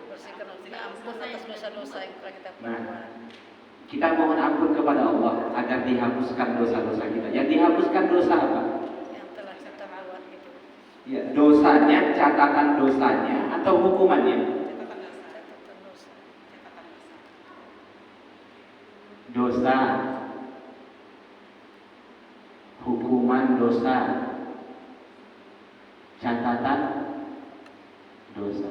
Bersihkan ampun atas dosa-dosa yang pernah kita Nah, perbuat. kita mohon ampun kepada Allah agar dihapuskan dosa-dosa kita. Yang dihapuskan dosa apa? Yang telah kita buat gitu. Ya, dosanya, catatan dosanya atau hukumannya? Catatan dosa. Dosa, hukuman dosa, catatan dosa.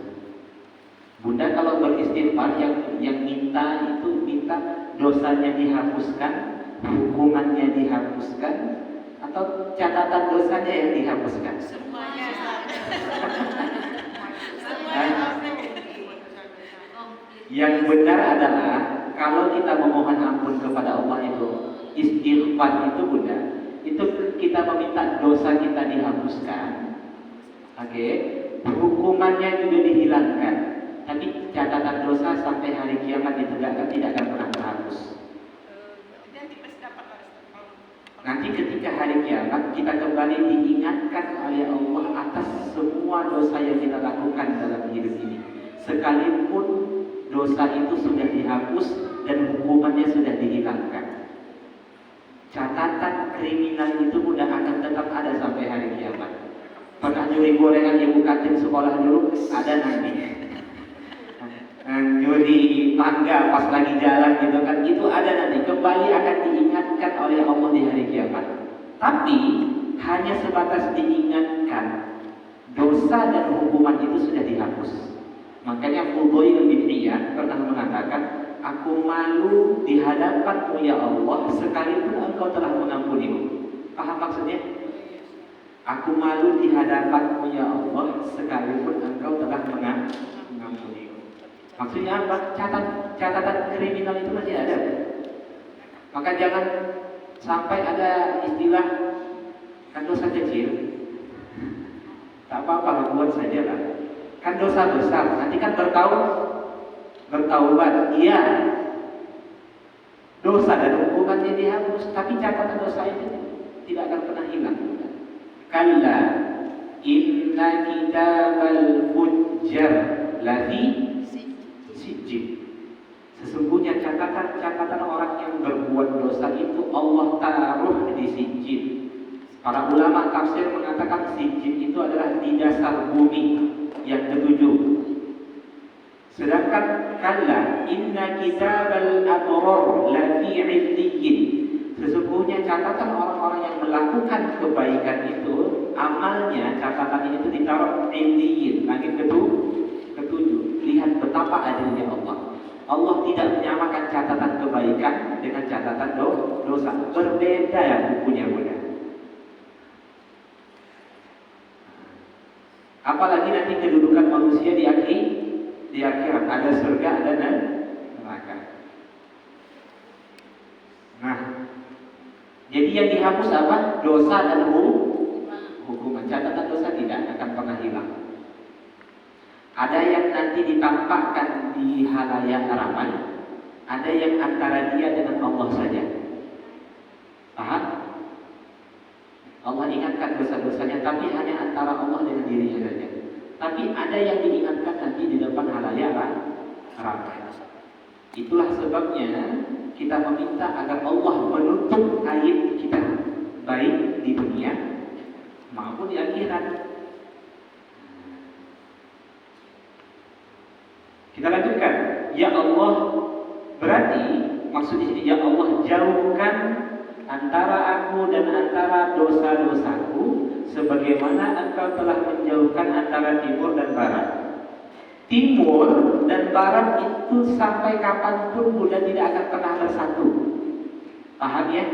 Bunda kalau beristighfar yang minta itu minta dosanya dihapuskan, hukumannya dihapuskan, atau catatan dosanya yang dihapuskan. Semuanya. Yang benar adalah kalau kita memohon ampun kepada Allah itu istighfar itu Bunda, itu kita meminta dosa kita dihapuskan. Oke, hukumannya juga dihilangkan. Tapi catatan dosa sampai hari kiamat ditegakkan tidak akan pernah terhapus. Nanti pasti dapat Nanti ketika hari kiamat kita kembali diingatkan oleh Allah atas semua dosa yang kita lakukan dalam hidup ini. Sekalipun dosa itu sudah dihapus dan hukumannya sudah dihilangkan, catatan kriminal itu sudah akan tetap ada sampai hari kiamat. Pernah nyuri gorengan ibu kantin sekolah dulu? Ada nanti. Nyuri mangga pas lagi jalan gitu kan, itu ada nanti, kembali akan diingatkan oleh Allah di hari kiamat. Tapi hanya sebatas diingatkan, dosa dan hukuman itu sudah dihapus. Makanya Fudail bin Iyad pernah mengatakan, aku malu di hadapanmu ya Allah sekalipun engkau telah mengampuniku. Paham maksudnya? Aku malu di hadapanmu ya Allah sekalipun engkau telah mengampuniku. Maksudnya apa? Catatan kriminal itu masih ada. Maka jangan sampai ada istilah kan dosa kecil. Tak apa-apa, buat saja lah. Kan dosa besar, nanti kan bertaubat. Iya, dosa dan hukumannya dihapus, tapi catatan dosa itu tidak akan pernah hilang. Kalla inna kitabal fujjar lafi sijjin. Sesungguhnya catatan orang yang berbuat dosa itu Allah taruh di sijjin. Para ulama tafsir mengatakan sijjin itu adalah di dasar bumi yang ketujuh. Sedangkan kalla inna kitabal abrar lafi 'illiyyin. Sesungguhnya catatan orang-orang yang melakukan kebaikan itu, amalnya catatannya itu ditaruh 'illiyyin, langit ketujuh. Lihat betapa adilnya Allah. Allah tidak menyamakan catatan kebaikan dengan catatan dosa. Berbeda ya bukunya mudah. Apalagi nanti kedudukan manusia di akhirat, ada surga, ada neraka. Nah, jadi yang dihapus apa? Dosa dan hukuman. Catatan dosa tidak akan pernah hilang. Ada yang nanti ditampakkan di halayak ramai, ada yang antara dia dengan Allah saja. Paham? Allah ingatkan dosa-dosanya, tapi hanya antara Allah dengan dirinya saja. Tapi ada yang diingatkan nanti di depan halayak ramai. Itulah sebabnya kita meminta agar Allah menutup aib kita, baik di dunia maupun di akhirat. Kita lanjutkan. Ya Allah, berarti maksudnya sini ya Allah jauhkan antara aku dan antara dosa-dosaku sebagaimana engkau telah menjauhkan antara timur dan barat. Timur dan barat itu sampai kapanpun sudah tidak akan pernah bersatu. Paham ya?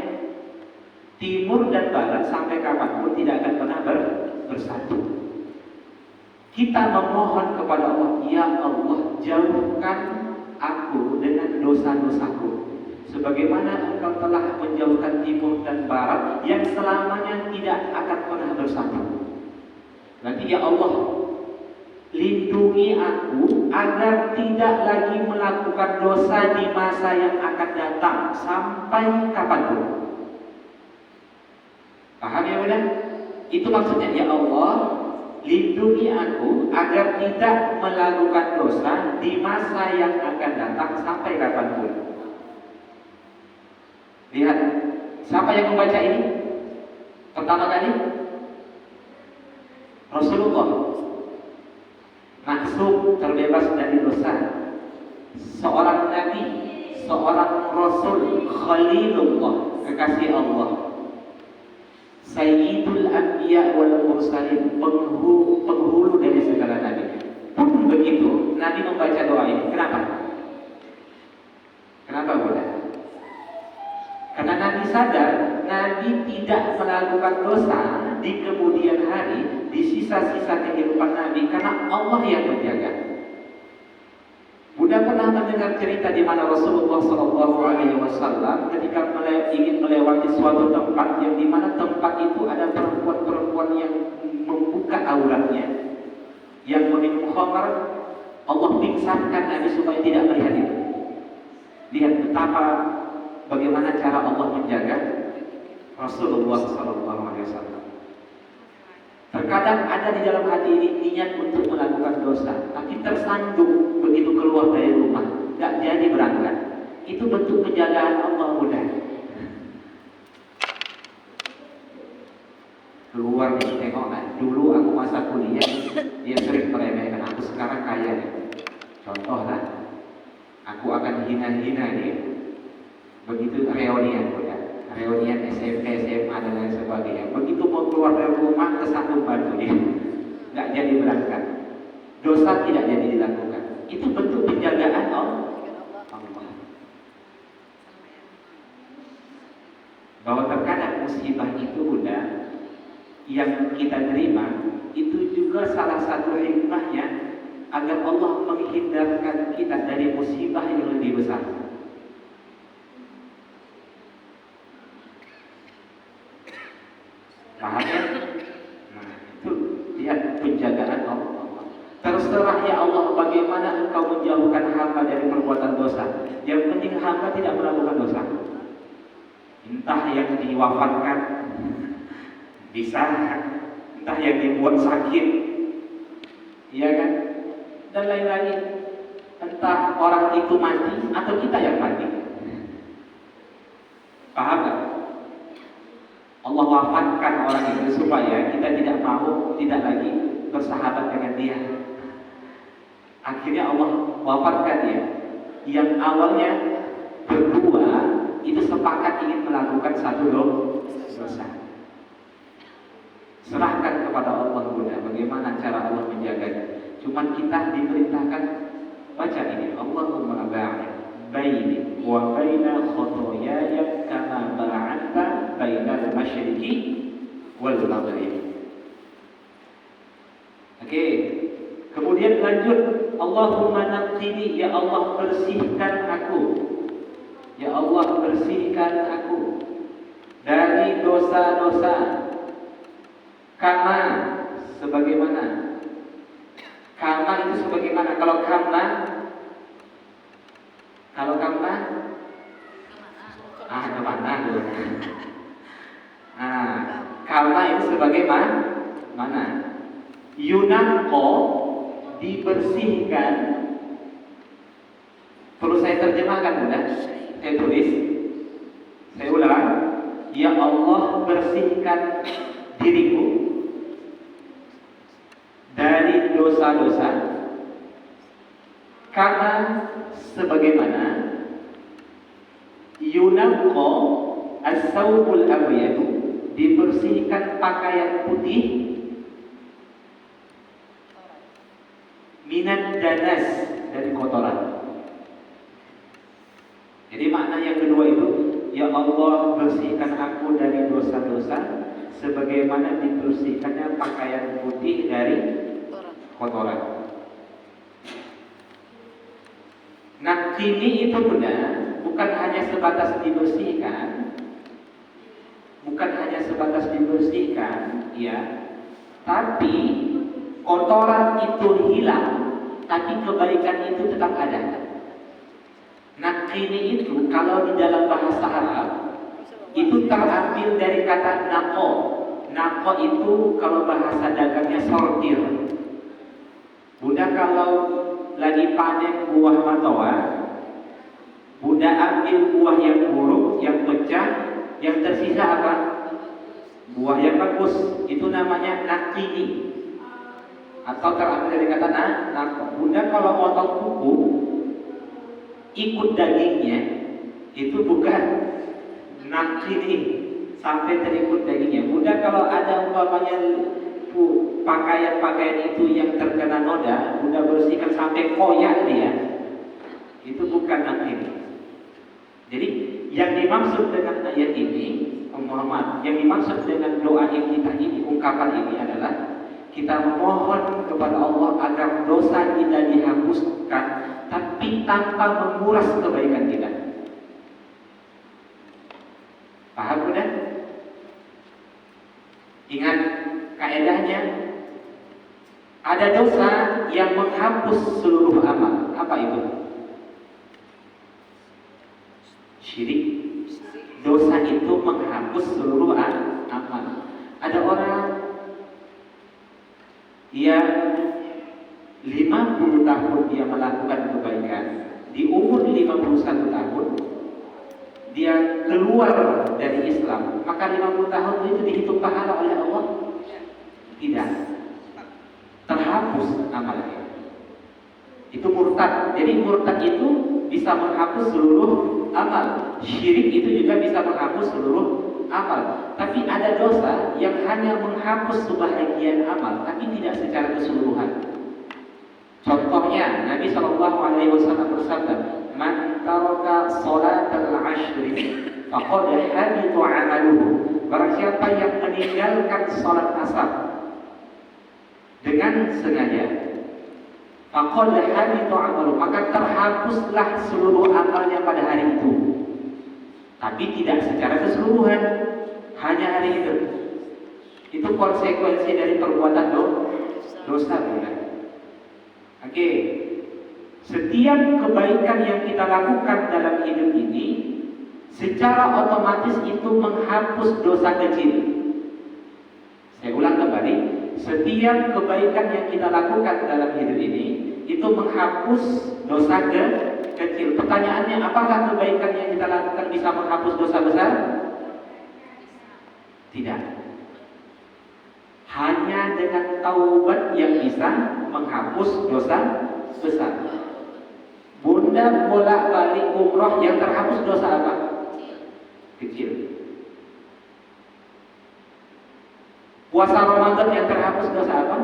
Timur dan barat sampai kapanpun tidak akan pernah bersatu. Kita memohon kepada Allah, ya Allah jauhkan aku dengan dosa-dosaku sebagaimana engkau telah menjauhkan timur dan barat yang selamanya tidak akan pernah bersatu. Nanti ya Allah, lindungi aku agar tidak lagi melakukan dosa di masa yang akan datang sampai kapanpun. Paham ya benar? Itu maksudnya ya Allah, lindungi aku agar tidak melakukan dosa di masa yang akan datang sampai kapanpun. Lihat, siapa yang membaca ini? Pertama kali Rasulullah, maksum terbebas dari dosa, seorang nabi, seorang rasul, khalilullah, kekasih Allah, sayyidul anbiya wal mursalin, penghulu dari segala nabi. Pun begitu, Nabi membaca doa ini. Kenapa? Kenapa boleh? Karena Nabi sadar, Nabi tidak melakukan dosa di kemudian hari, di sisa-sisa kehidupan Nabi, karena Allah yang menjaga. Bunda pernah mendengar cerita di mana Rasulullah SAW ketika ingin melewati suatu tempat yang di mana tempat itu ada perempuan-perempuan yang membuka auratnya, yang meminum khamar. Allah pingsankan Nabi supaya tidak melihat itu. Lihat betapa bagaimana cara Allah menjaga Rasulullah SAW. Terkadang ada di dalam hati ini niat untuk melakukan dosa, tapi tersandung begitu keluar dari rumah, tidak jadi berangkat. Itu bentuk penjagaan Allah mudah. Keluar di tengok kan. Dulu aku masa kuliah, dia sering meremehkan aku, sekarang kaya nih. Contoh lah, aku akan hina-hina dia. Begitu reunian SMP, SMA dan lain sebagainya. Begitu mau keluar dari rumah kesandung batu dia, nggak jadi berangkat. Dosa tidak jadi dilakukan. Itu bentuk penjagaan Allah. bahwa terkadang musibah itu Bunda yang kita terima itu juga salah satu hikmahnya agar Allah menghindarkan kita dari musibah yang lebih besar. Paham ya? Nah, itu lihat penjagaan Allah. Terus terang ya Allah, bagaimana Engkau menjauhkan hamba dari perbuatan dosa. Yang penting hamba tidak melakukan dosa. Entah yang diwafatkan, bisa, entah yang dibuat sakit, iya kan? Dan lain-lain. Entah orang itu mati atau kita yang mati. Paham gak? Allah wafatkan orang itu supaya kita tidak mau, tidak lagi bersahabat dengan dia. Akhirnya Allah wafatkan dia. Yang awalnya berdua itu sepakat ingin melakukan satu dosa. Serahkan kepada Allah Bunda, bagaimana cara Allah menjaganya. Cuman kita diperintahkan baca ini, Allahumma ba'id baini wa baina khotoyaya kama ba'adta bainal masyriqi wal maghrib. Oke. Kemudian lanjut, Allahumma naqqini, ya Allah bersihkan aku. Ya Allah bersihkan aku dari dosa-dosa. Kama sebagaimana. Kama itu sebagaimana. Kalau kama kemana dulu? Kama itu sebagaimana. Yunaqo dibersihkan. Perlu saya terjemahkan Bunda? Saya tulis. Saya ulang. Ya Allah bersihkan diriku dari dosa-dosa karena sebagaimana yunaqo as-sawbul abyadu dibersihkan pakaian putih minan danas dari kotoran. Jadi makna yang kedua itu, ya Allah bersihkan aku dari dosa-dosa sebagaimana dibersihkannya pakaian putih dari kotoran. Nah, kini itu Bunda bukan hanya sebatas dibersihkan, ya, tapi kotoran itu hilang, tapi kebaikan itu tetap ada. Nah, kini itu kalau di dalam bahasa Arab itu terambil dari kata naqo. Naqo itu kalau bahasa dagangnya sortir. Bunda kalau lagi panen buah matoa, Bunda ambil buah yang buruk, yang pecah, yang tersisa apa? Buah yang bagus. Itu namanya nakini. Atau terambil dari kata naqo. Bunda kalau motong kuku, ikut dagingnya, itu bukan nakini sampai terikut dagingnya. Bunda kalau ada umpamanya pakaian-pakaian itu yang terkena noda, Bunda bersihkan sampai koyak dia, itu bukan nakini. Jadi yang dimaksud dengan ayat ini, yang dimaksud dengan doa yang kita ini, ungkapan ini adalah kita memohon kepada Allah agar dosa kita dihapuskan, tapi tanpa menguras kebaikan kita. Paham Bunda? Ingat kaedahnya, ada dosa yang menghapus seluruh amal. Apa itu? Syirik. Dosa itu menghapus seluruh amal. Ada orang yang 50 tahun dia melakukan kebaikan, di umur 51 tahun dia keluar dari Islam, maka 50 tahun itu dihitung pahala oleh Allah? Tidak. Terhapus amalnya. Itu murtad. Jadi murtad itu bisa menghapus seluruh amal. Syirik itu juga bisa menghapus seluruh amal. Tapi ada dosa yang hanya menghapus sebahagian amal, tapi tidak secara keseluruhan. Contohnya Nabi SAW bersabda, "Man taraka sholatal ashri faqad habita 'amaluhu. Barang siapa yang meninggalkan salat asar dengan sengaja, faqad habita 'amaluhu, maka terhapuslah seluruh amalnya pada hari itu. Tapi tidak secara keseluruhan, hanya hari itu. Itu konsekuensi dari perbuatan dosa, bukan? Oke. Setiap kebaikan yang kita lakukan dalam hidup ini secara otomatis itu menghapus dosa kecil. Saya ulang kembali, setiap kebaikan yang kita lakukan dalam hidup ini itu menghapus dosa kecil. Pertanyaannya, apakah kebaikan yang kita lakukan bisa menghapus dosa besar? Tidak. Hanya dengan taubat yang bisa menghapus dosa besar. Bunda bolak-balik umroh, yang terhapus dosa apa? Kecil. Puasa Ramadan yang terhapus dosa apa?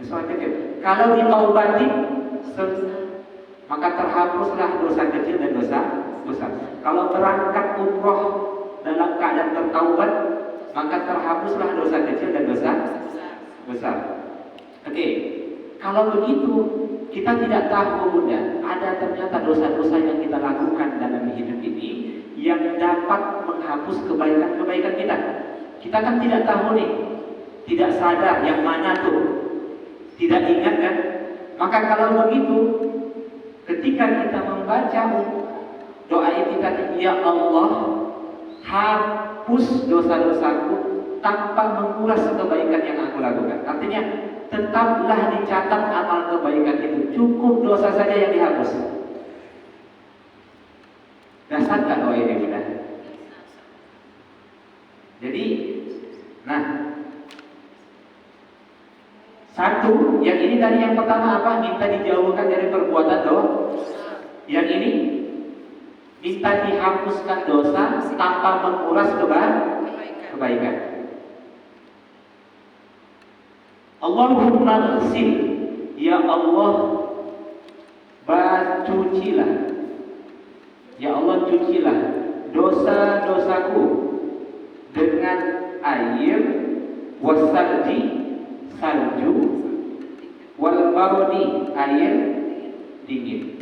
Dosa kecil. Kalau ditaubati, maka terhapuslah dosa kecil dan dosa besar. Kalau berangkat umroh dalam keadaan bertaubat, maka terhapuslah dosa kecil dan dosa besar. Oke. Kalau begitu, kita tidak tahu, Bunda, ada ternyata dosa-dosa yang kita lakukan dalam hidup ini yang dapat menghapus kebaikan-kebaikan kita. Kita kan tidak tahu nih, tidak sadar yang mana tuh, tidak ingat kan? Maka kalau begitu, ketika kita membaca doa itu tadi, ya Allah, hapus dosa-dosaku tanpa menguras kebaikan yang aku lakukan. Artinya, tetaplah dicatat amal kebaikan itu. Cukup dosa saja yang dihapus. Dasar kan doa ini, Bunda? Jadi, nah, satu, yang ini tadi yang pertama apa? Minta dijauhkan dari perbuatan dosa. Yang ini minta dihapuskan dosa tanpa menguras kebaikan. Allahumma ghsil, ya Allah, cucilah, ya Allah, cucilah dosa-dosaku dengan air, wasalji, salju, wal barodi, air dingin.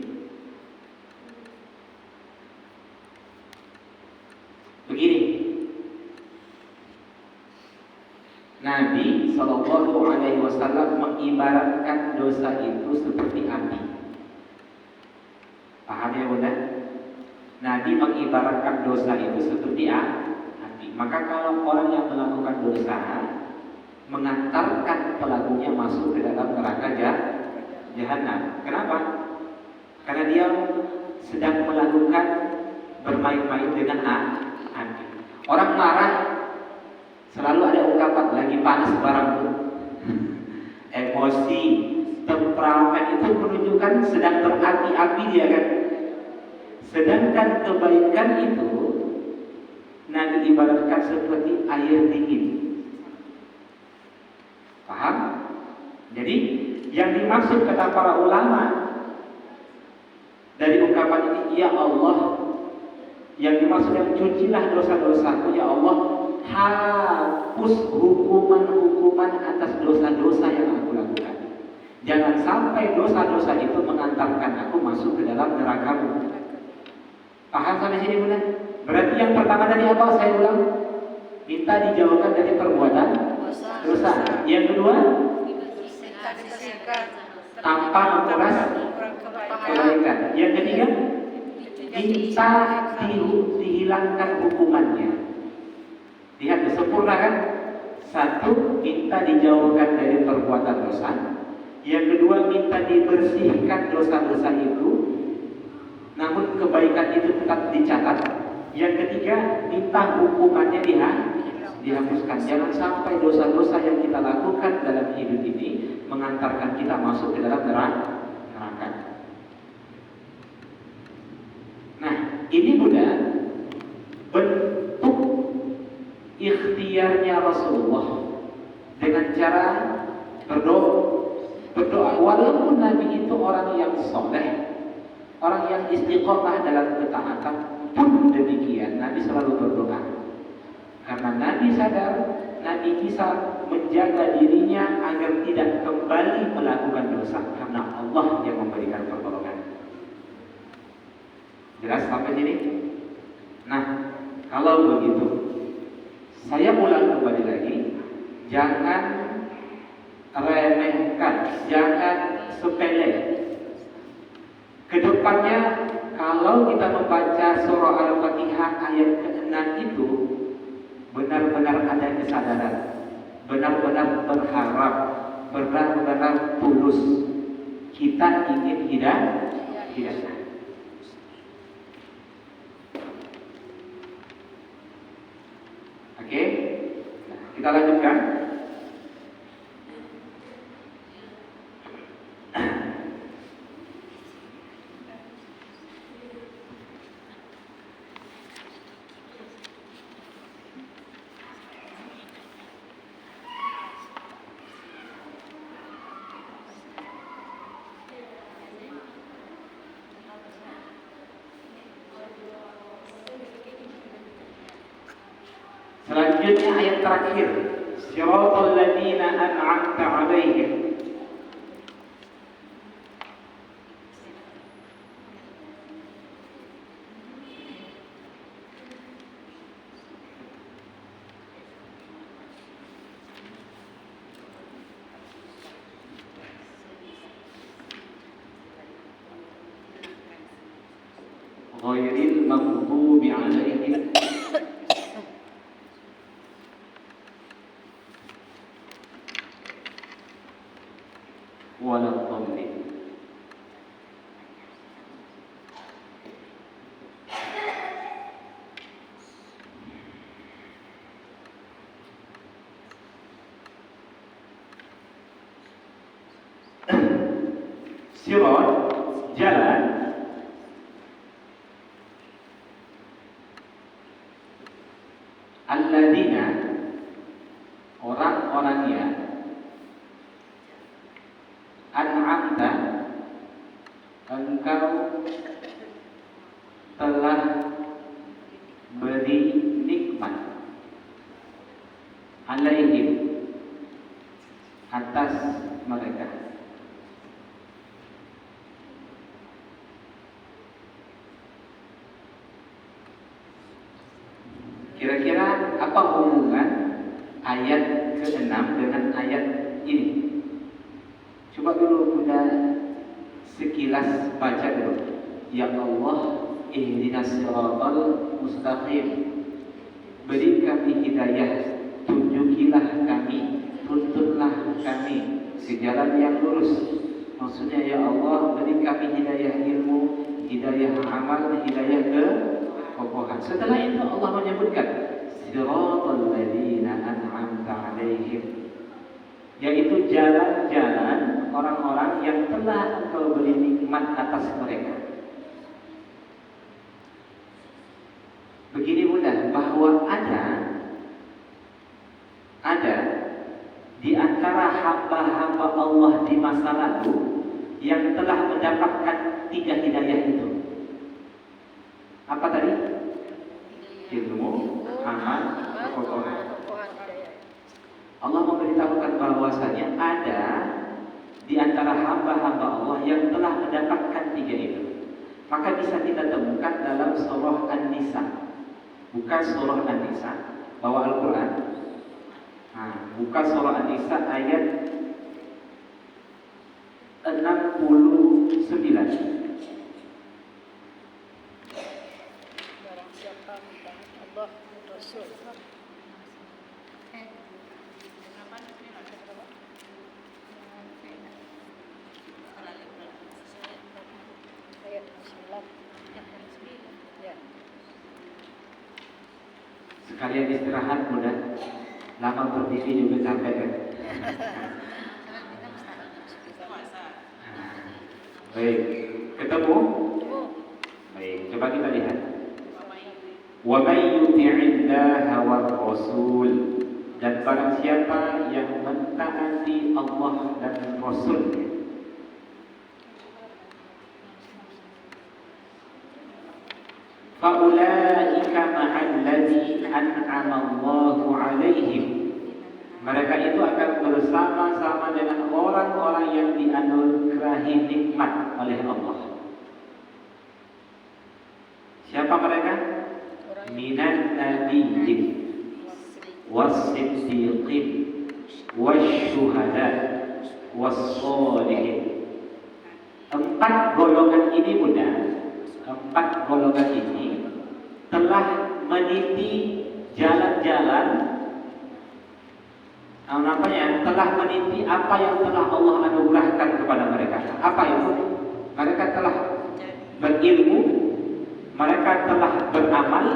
Begini, Nabi SAW mengibaratkan dosa itu seperti api. Paham ya, Bunda? Nabi mengibaratkan dosa itu seperti api. Maka kalau orang yang melakukan dosa mengantarkan pelakunya masuk ke dalam neraka jahanam. Kenapa? Karena dia sedang melakukan bermain-main dengan api. Orang marah selalu ada ungkapan lagi panas barang tuh. Emosi, temperamen itu menunjukkan sedang berapi-api dia kan. Sedangkan kebaikan itu Nabi ibaratkan seperti air dingin. Paham? Jadi yang dimaksud kata para ulama dari ungkapan ini, ya Allah, yang dimaksud yang cucilah dosa-dosaku, ya Allah, hapus hukuman-hukuman atas dosa-dosa yang aku lakukan. Jangan sampai dosa-dosa itu mengantarkan aku masuk ke dalam neraka-Mu. Paham sampai sini, Bunda? Berarti yang pertama tadi apa? Saya ulang. Minta dijauhkan dari perbuatan dosa. Yang kedua, tanpa menguras kebaikan. Yang ketiga, minta dihilangkan hukumannya. Lihat, sempurna kan? Satu, minta dijauhkan dari perbuatan dosa. Yang kedua, minta dibersihkan dosa-dosa itu, namun kebaikan itu tetap dicatat. Yang ketiga, minta hukumannya dihapuskan. Jangan sampai dosa-dosa yang kita lakukan dalam hidup ini mengantarkan kita masuk ke dalam neraka. Nah, ini Bunda, bentuk ikhtiarnya Rasulullah dengan cara berdoa. Walaupun Nabi itu orang yang soleh, orang yang istiqomah dalam ketaatan, pun demikian Nabi selalu berdoa. Karena Nabi sadar, Nabi bisa menjaga dirinya agar tidak kembali melakukan dosa karena Allah yang memberikan pertolongan. Jelas sampai sini? Nah, kalau begitu, saya ulang kembali lagi, jangan remehkan, jangan sepele. Kedepannya, kalau kita membaca surah Al-Fatihah ayat ke-6 itu, benar-benar ada kesadaran, benar-benar berharap, benar-benar tulus. Kita ingin hidayah. Oke, nah, kita lanjutkan. Selanjutnya ayat terakhir, Siratal ladzina an'amta 'alaihim. Ghairil maghdubi 'alaihim waladhdallin. Sirat, jalan. Alladzina, orang-orangnya, an'amta, engkau telah beri nikmat, alaihim, atas mereka. Kira-kira apa hubungan ayat ke-6 dengan ayat ini? Coba dulu kita sekilas baca dulu. Ya Allah, ihdinas siratal mustaqim. Beri kami hidayah, tunjukilah kami, tuntunlah kami ke jalan yang lurus. Maksudnya ya Allah, beri kami hidayah ilmu, hidayah amal, hidayah kekokohan. Setelah itu Allah menyebutkan Siratal ladzina an'amta 'alaihim, yaitu jalan-jalan orang-orang yang telah Engkau beri nikmat atas mereka. Begini mudah bahwa ada di antara hamba-hamba Allah di masa lalu yang telah mendapatkan 3 hidayah itu. Apa tadi? Ilmu, amal, kekokohan. Allah memberitahukan bahwasanya ada di antara hamba-hamba Allah yang telah mendapatkan 3 itu. Maka bisa kita temukan dalam surah An-Nisa. Bukan surah An-Nisa, bawa Al-Quran. Nah, buka surah An-Nisa ayat 69. Barang siapa mentaati Allah dan Rasul. Ayat 9. Ya. Sekalian istirahat mudah. Lama berdiri juga capek kan? Baik, ketemu? Baik, coba kita lihat. Wa may yuti'illaha war rasul, dan barang siapa yang mentaati Allah dan Rasul-Nya. faulaika ma'al ladzi an'ama Allahu 'alaihim. Mereka itu akan bersama-sama dengan orang-orang yang dianugerahi nikmat oleh Allah. Siapa mereka? Minan nabiyyin was-siddiqin wasyuhada was-sholihin. 4 golongan ini Bunda, 4 golongan ini telah meniti jalan-jalan telah meniti apa yang telah Allah anugerahkan kepada mereka. Apa itu? Mereka telah berilmu, mereka telah beramal,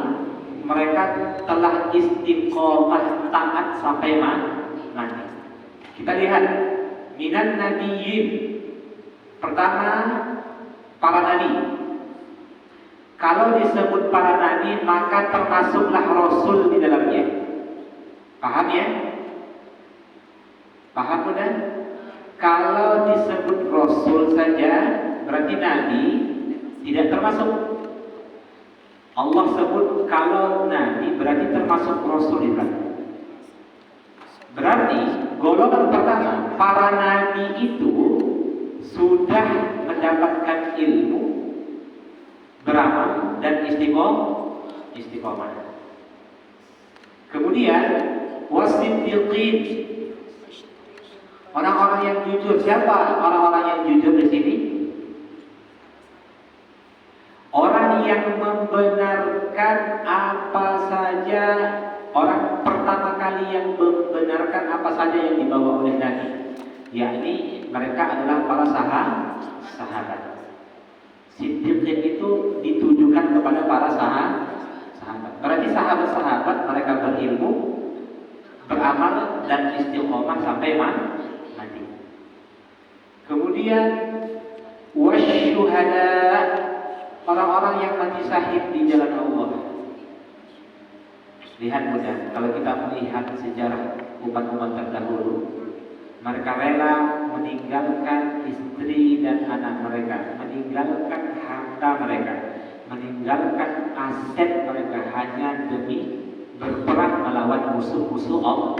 mereka telah istiqomah taat sampai mati. Kita lihat minan nabiyyin. Pertama, para nabi. Kalau disebut para nabi, maka termasuklah rasul di dalamnya. Paham ya? Paham Bunda? Kalau disebut rasul saja, berarti nabi tidak termasuk. Allah sebut kalau nabi berarti termasuk rasul juga. Berarti golongan pertama, para nabi itu sudah mendapatkan ilmu, beramal dan istiqomah. Kemudian wasiddiqin, orang-orang yang jujur. Siapa orang-orang yang jujur di sini? Orang yang membenarkan apa saja, orang pertama kali yang membenarkan apa saja yang dibawa oleh Nabi, yakni mereka adalah para sahabat. Siddiqin itu ditujukan kepada para sahabat. Berarti sahabat-sahabat mereka berilmu, beramal dan istiqomah sampai mati. Kemudian wasyuhada, orang-orang yang mati syahid di jalan Allah. Lihat Bunda, kalau kita melihat sejarah umat-umat terdahulu, mereka rela meninggalkan istri dan anak mereka, meninggalkan harta mereka, meninggalkan aset mereka hanya demi berperang melawan musuh-musuh Allah.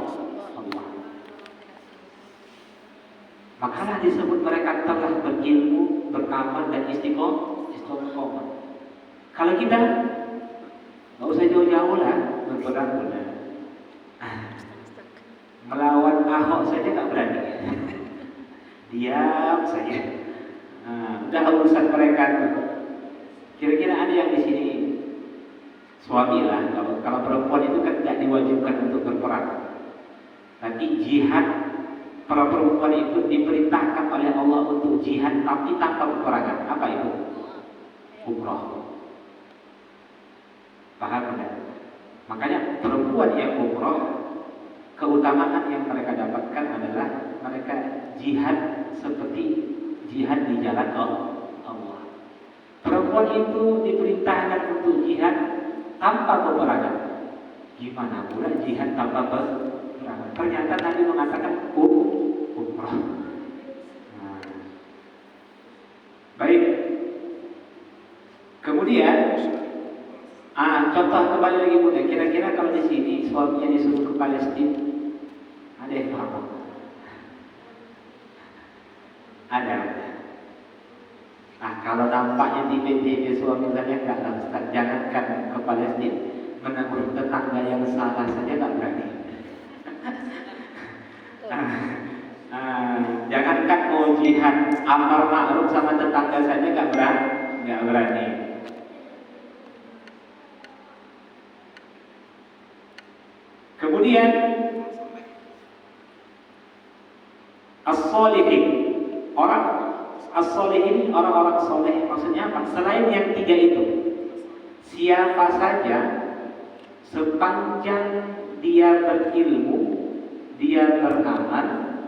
Makalah disebut mereka telah berilmu, beramal dan istiqomah. Kalau kita nggak usah jauh-jauh lah berperang Bunda. Melawan Ahok saja nggak berani. Diam saja. Udah urusan mereka tuh. Kira-kira ada yang di sini suami lah. Kalau perempuan itu kan tidak diwajibkan untuk berperang. Tapi jihad, para perempuan itu diperintahkan oleh Allah untuk jihad tapi tanpa peperangan. Apa itu? Umrah. Paham kan? Makanya perempuan yang umrah, keutamaan yang mereka dapatkan adalah mereka jihad seperti jihad di jalan Allah. Perempuan itu diperintahkan untuk jihad tanpa peperangan. Gimana pula jihad tanpa peperangan? Ternyata Nabi mengatakan umrah. Baik. Kemudian contoh kembali lagi Bunda. Kira-kira kalau di sini suaminya disuruh ke Palestina, ada yang paham? Ada. Nah, kalau nampaknya tiba-tiba suami saya enggak lah Ustaz, jangankan ke Palestina, menegur tetangga yang salah saja tak berani. Jangankan mau jihad amar ma'ruf sama tetangga saja enggak berani. Kemudian as-sholihin, orang-orang soleh, maksudnya apa? Selain yang 3 itu, siapa saja sepanjang dia berilmu, dia beramal,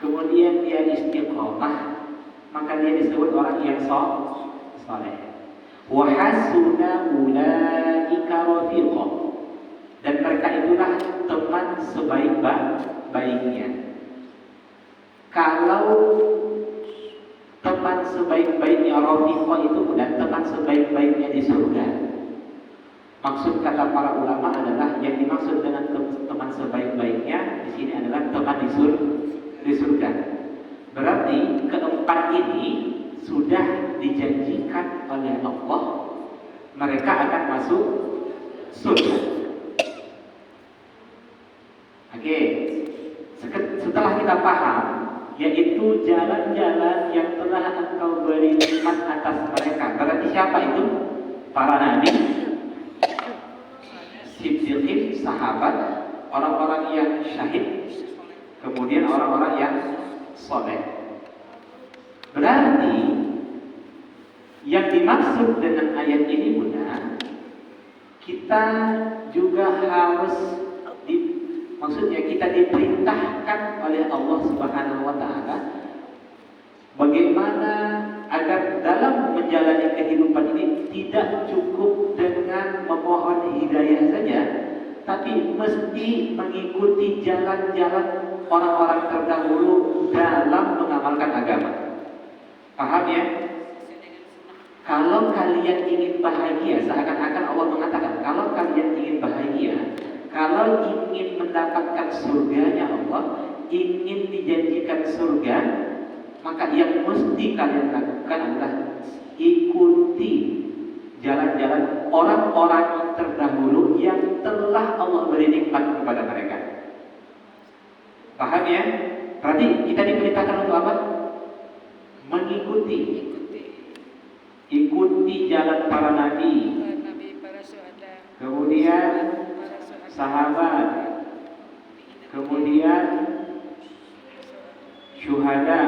kemudian dia istiqomah, maka dia disebut orang yang soleh. Wa hasuna ulaika rafiqa, dan mereka itulah teman sebaik-baiknya. Kalau teman sebaik-baiknya rafiqa itu bukan teman sebaik-baiknya di surga. Maksud kata para ulama adalah yang dimaksud dengan teman sebaik-baiknya di sini adalah teman di surga. Berarti keempat ini sudah dijanjikan oleh Allah mereka akan masuk surga. Oke. Setelah kita paham, yaitu jalan-jalan yang telah engkau beri nikmat atas mereka. Berarti siapa itu? Para nabi, siddiqin, sahabat, orang-orang yang syahid, kemudian orang-orang yang soleh. Berarti yang dimaksud dengan ayat ini Bunda, kita juga harus maksudnya kita diperintahkan oleh Allah Subhanahu wa taala bagaimana agar dalam menjalani kehidupan ini tidak cukup dengan memohon hidayah saja, tapi mesti mengikuti jalan-jalan orang-orang terdahulu dalam mengamalkan agama. Paham ya? Kalau kalian ingin bahagia, seakan-akan Allah mengatakan, kalau kalian ingin bahagia, kalau ingin mendapatkan surganya Allah, ingin dijanjikan surga, maka yang mesti kalian lakukan adalah ikuti jalan-jalan orang-orang terdahulu yang telah Allah beri nikmat kepada mereka. Paham ya? Berarti kita diperintahkan untuk apa? Mengikuti. Ikuti jalan para nabi, para syuhada, kemudian sahabat, kemudian syuhada,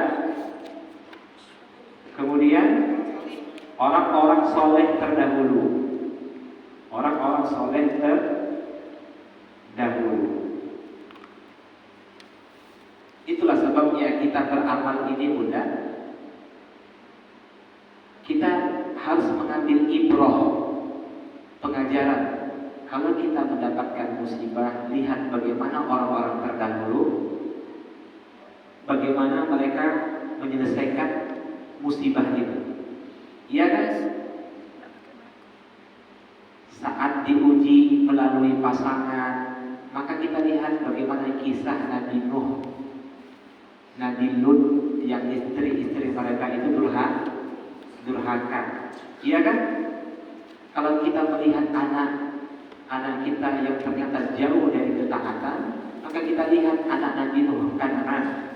kemudian orang-orang soleh terdahulu. Orang-orang soleh terdahulu. Itulah sebabnya kita beramal ini Bunda. Kita harus mengambil ibrah, pengajaran. Kalau kita mendapatkan musibah, lihat bagaimana orang-orang terdahulu, bagaimana mereka menyelesaikan musibah itu. Iya guys? Saat diuji melalui pasangan, maka kita lihat bagaimana kisah Nabi Nuh, Nabi Lut, yang istri-istri mereka itu durhaka. Iya kan? Kalau kita melihat anak kita yang ternyata jauh dari ketaatan, maka kita lihat anak Nabi Nuh, Kan'an.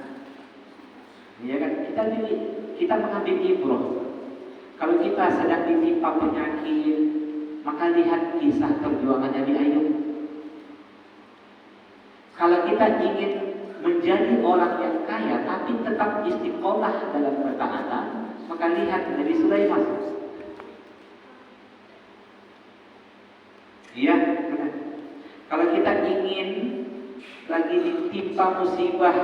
Iya kan? Kita mengambil ibrah. Kalau kita sedang ditimpa penyakit, maka lihat kisah perjuangan Nabi Ayub. Kalau kita ingin menjadi orang yang kaya tapi tetap istiqomah dalam ketaatan, maka lihat Nabi Sulaiman. Iya, benar. Kalau kita ingin lagi ditimpa musibah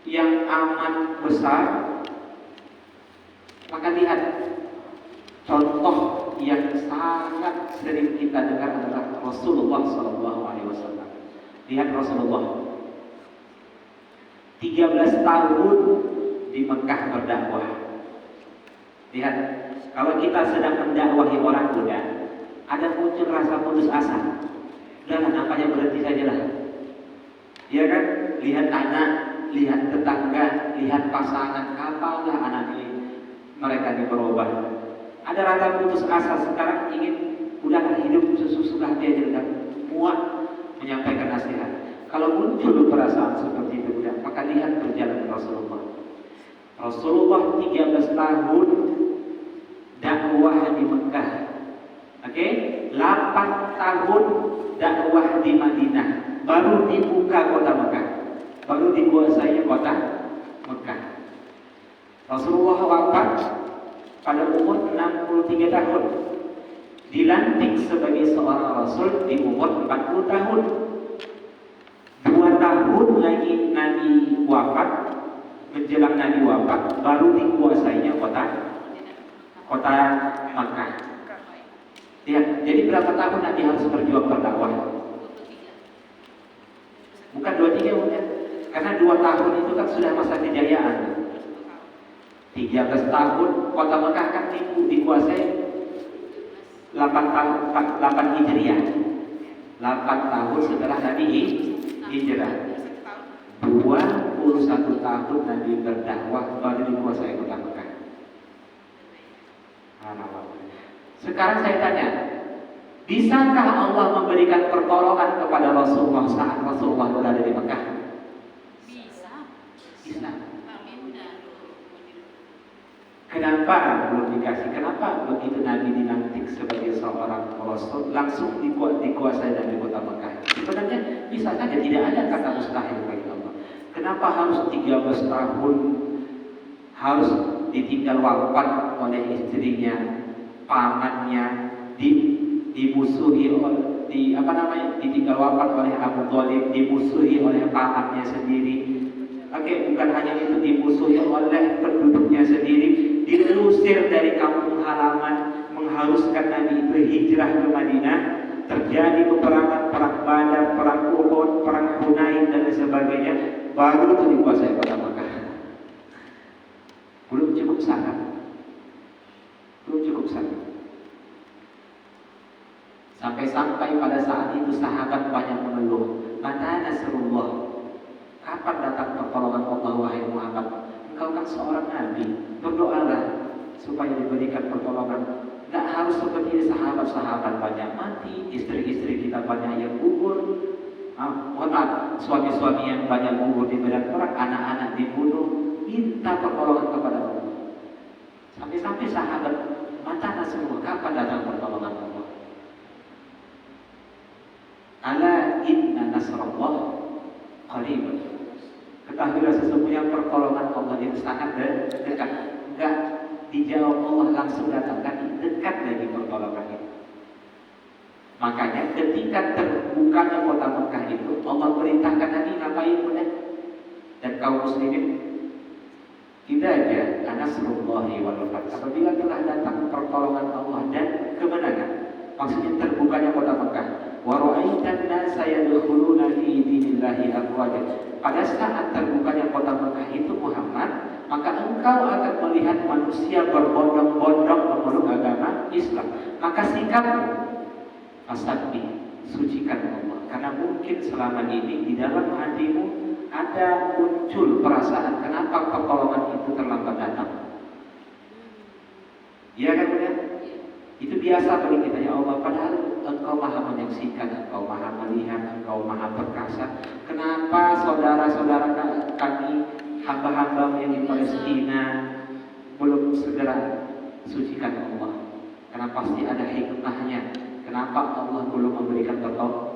yang amat besar, maka lihat contoh yang sangat sering kita dengar adalah Rasulullah SAW. Lihat Rasulullah 13 tahun di Mekah berdakwah. Lihat, kalau kita sedang mendakwahi orang muda, ada muncul rasa putus asa. Udahlah, nampaknya berhenti saja lah. Iya kan? Lihat anak, lihat tetangga, lihat pasangan, kapanlah anak ini mereka berubah. Ada rasa putus asa sekarang, ingin udahlah hidup sesuka hati aja, udah muak menyampaikan nasihat. Kalau muncul perasaan seperti itu, maka lihat perjalanan Rasulullah. Rasulullah 13 tahun dakwah di Mekah. Oke, 8 tahun dakwah di Madinah. Baru dibuka kota Mekah. Baru dikuasai kota Mekah. Rasulullah wafat pada umur 63 tahun. Dilantik sebagai seorang rasul di umur 40 tahun. 2 tahun lagi Nabi wafat, menjelang Nabi wafat, baru dikuasainya kota Makkah. Ya, jadi berapa tahun Nabi harus berjuang berdakwah? Bukan 23 bukan? Karena 2 tahun itu kan sudah masa kejayaan. 13 tahun kota Makkah kan dikuasai 8 tahun 8 Hijriah. 8 tahun setelah Nabi hijrah. 21 tahun Nabi berdakwah baru dikuasai kota Mekah. Sekarang saya tanya, bisakah Allah memberikan pertolongan kepada Rasulullah saat Rasulullah berada di Mekah? Bisa. Bisa. Amin. Kenapa belum dikasih? Kenapa begitu Nabi dilantik sebagai seorang Rasul langsung dikuasai dari kota Mekah? Sebenarnya bisa saja, tidak ada kata mustahil bagi Allah. Kenapa harus 13 tahun harus ditinggal wafat oleh istrinya, pamannya, dimusuhi oleh ditinggal wafat oleh Abu Thalib, dimusuhi oleh pamannya sendiri. Oke, bukan hanya itu, dimusuhi oleh penduduknya sendiri, diusir dari kampung halaman, mengharuskan Nabi berhijrah ke Madinah. Terjadi peperangan, perang Badar, perang Uhud, perang Hunain dan sebagainya, baru itu dikuasai kota Mekah. Belum cukup sangat. Sampai pada saat itu sahabat banyak mengeluh, mata Nasrullah, kapan datang pertolongan Allah wahai Muhammad? Engkau kan seorang nabi, berdoalah supaya diberikan pertolongan. Tidak harus seperti sahabat-sahabat banyak mati, istri-istri kita banyak yang gugur, suami-suami yang banyak gugur di medan perang, anak-anak dibunuh. Minta pertolongan kepada Allah. Sampai-sampai sahabat, mata Nasrullah, kapan datang pertolongan Allah? Ala inna nasrullah qaribun. Ketahuilah sesungguhnya pertolongan Allah itu sangat dekat. Enggak dijawab Allah langsung datang, tapi dekat lagi pertolongan itu. Makanya ketika terbukanya kota Mekah itu, Allah perintahkan Nabi ngapain pun dan kaum muslimin, tidak aja nasrullahi wal fath. Apabila telah datang pertolongan Allah dan kemenangan, maksudnya terbukanya kota Mekah. Wa ra'aitan nasa yadkhuluna fi dinillahi afwaja. Pada saat terbukanya kota Mekah itu Muhammad, maka engkau akan melihat manusia berbondong-bondong memeluk agama Islam. Maka sikapmu fasabbi, sucikan Allah. Karena mungkin selama ini di dalam hatimu ada muncul perasaan kenapa pertolongan itu terlambat datang. Iya kan benar? Itu biasa bagi kita, ya Allah, padahal Engkau maha menyaksikan, Engkau maha melihat, Engkau maha perkasa. Kenapa saudara-saudara kami, hamba-hamba yang di Palestina belum segera sucikan Allah? Karena pasti ada hikmahnya. Kenapa Allah belum memberikan pertolongan?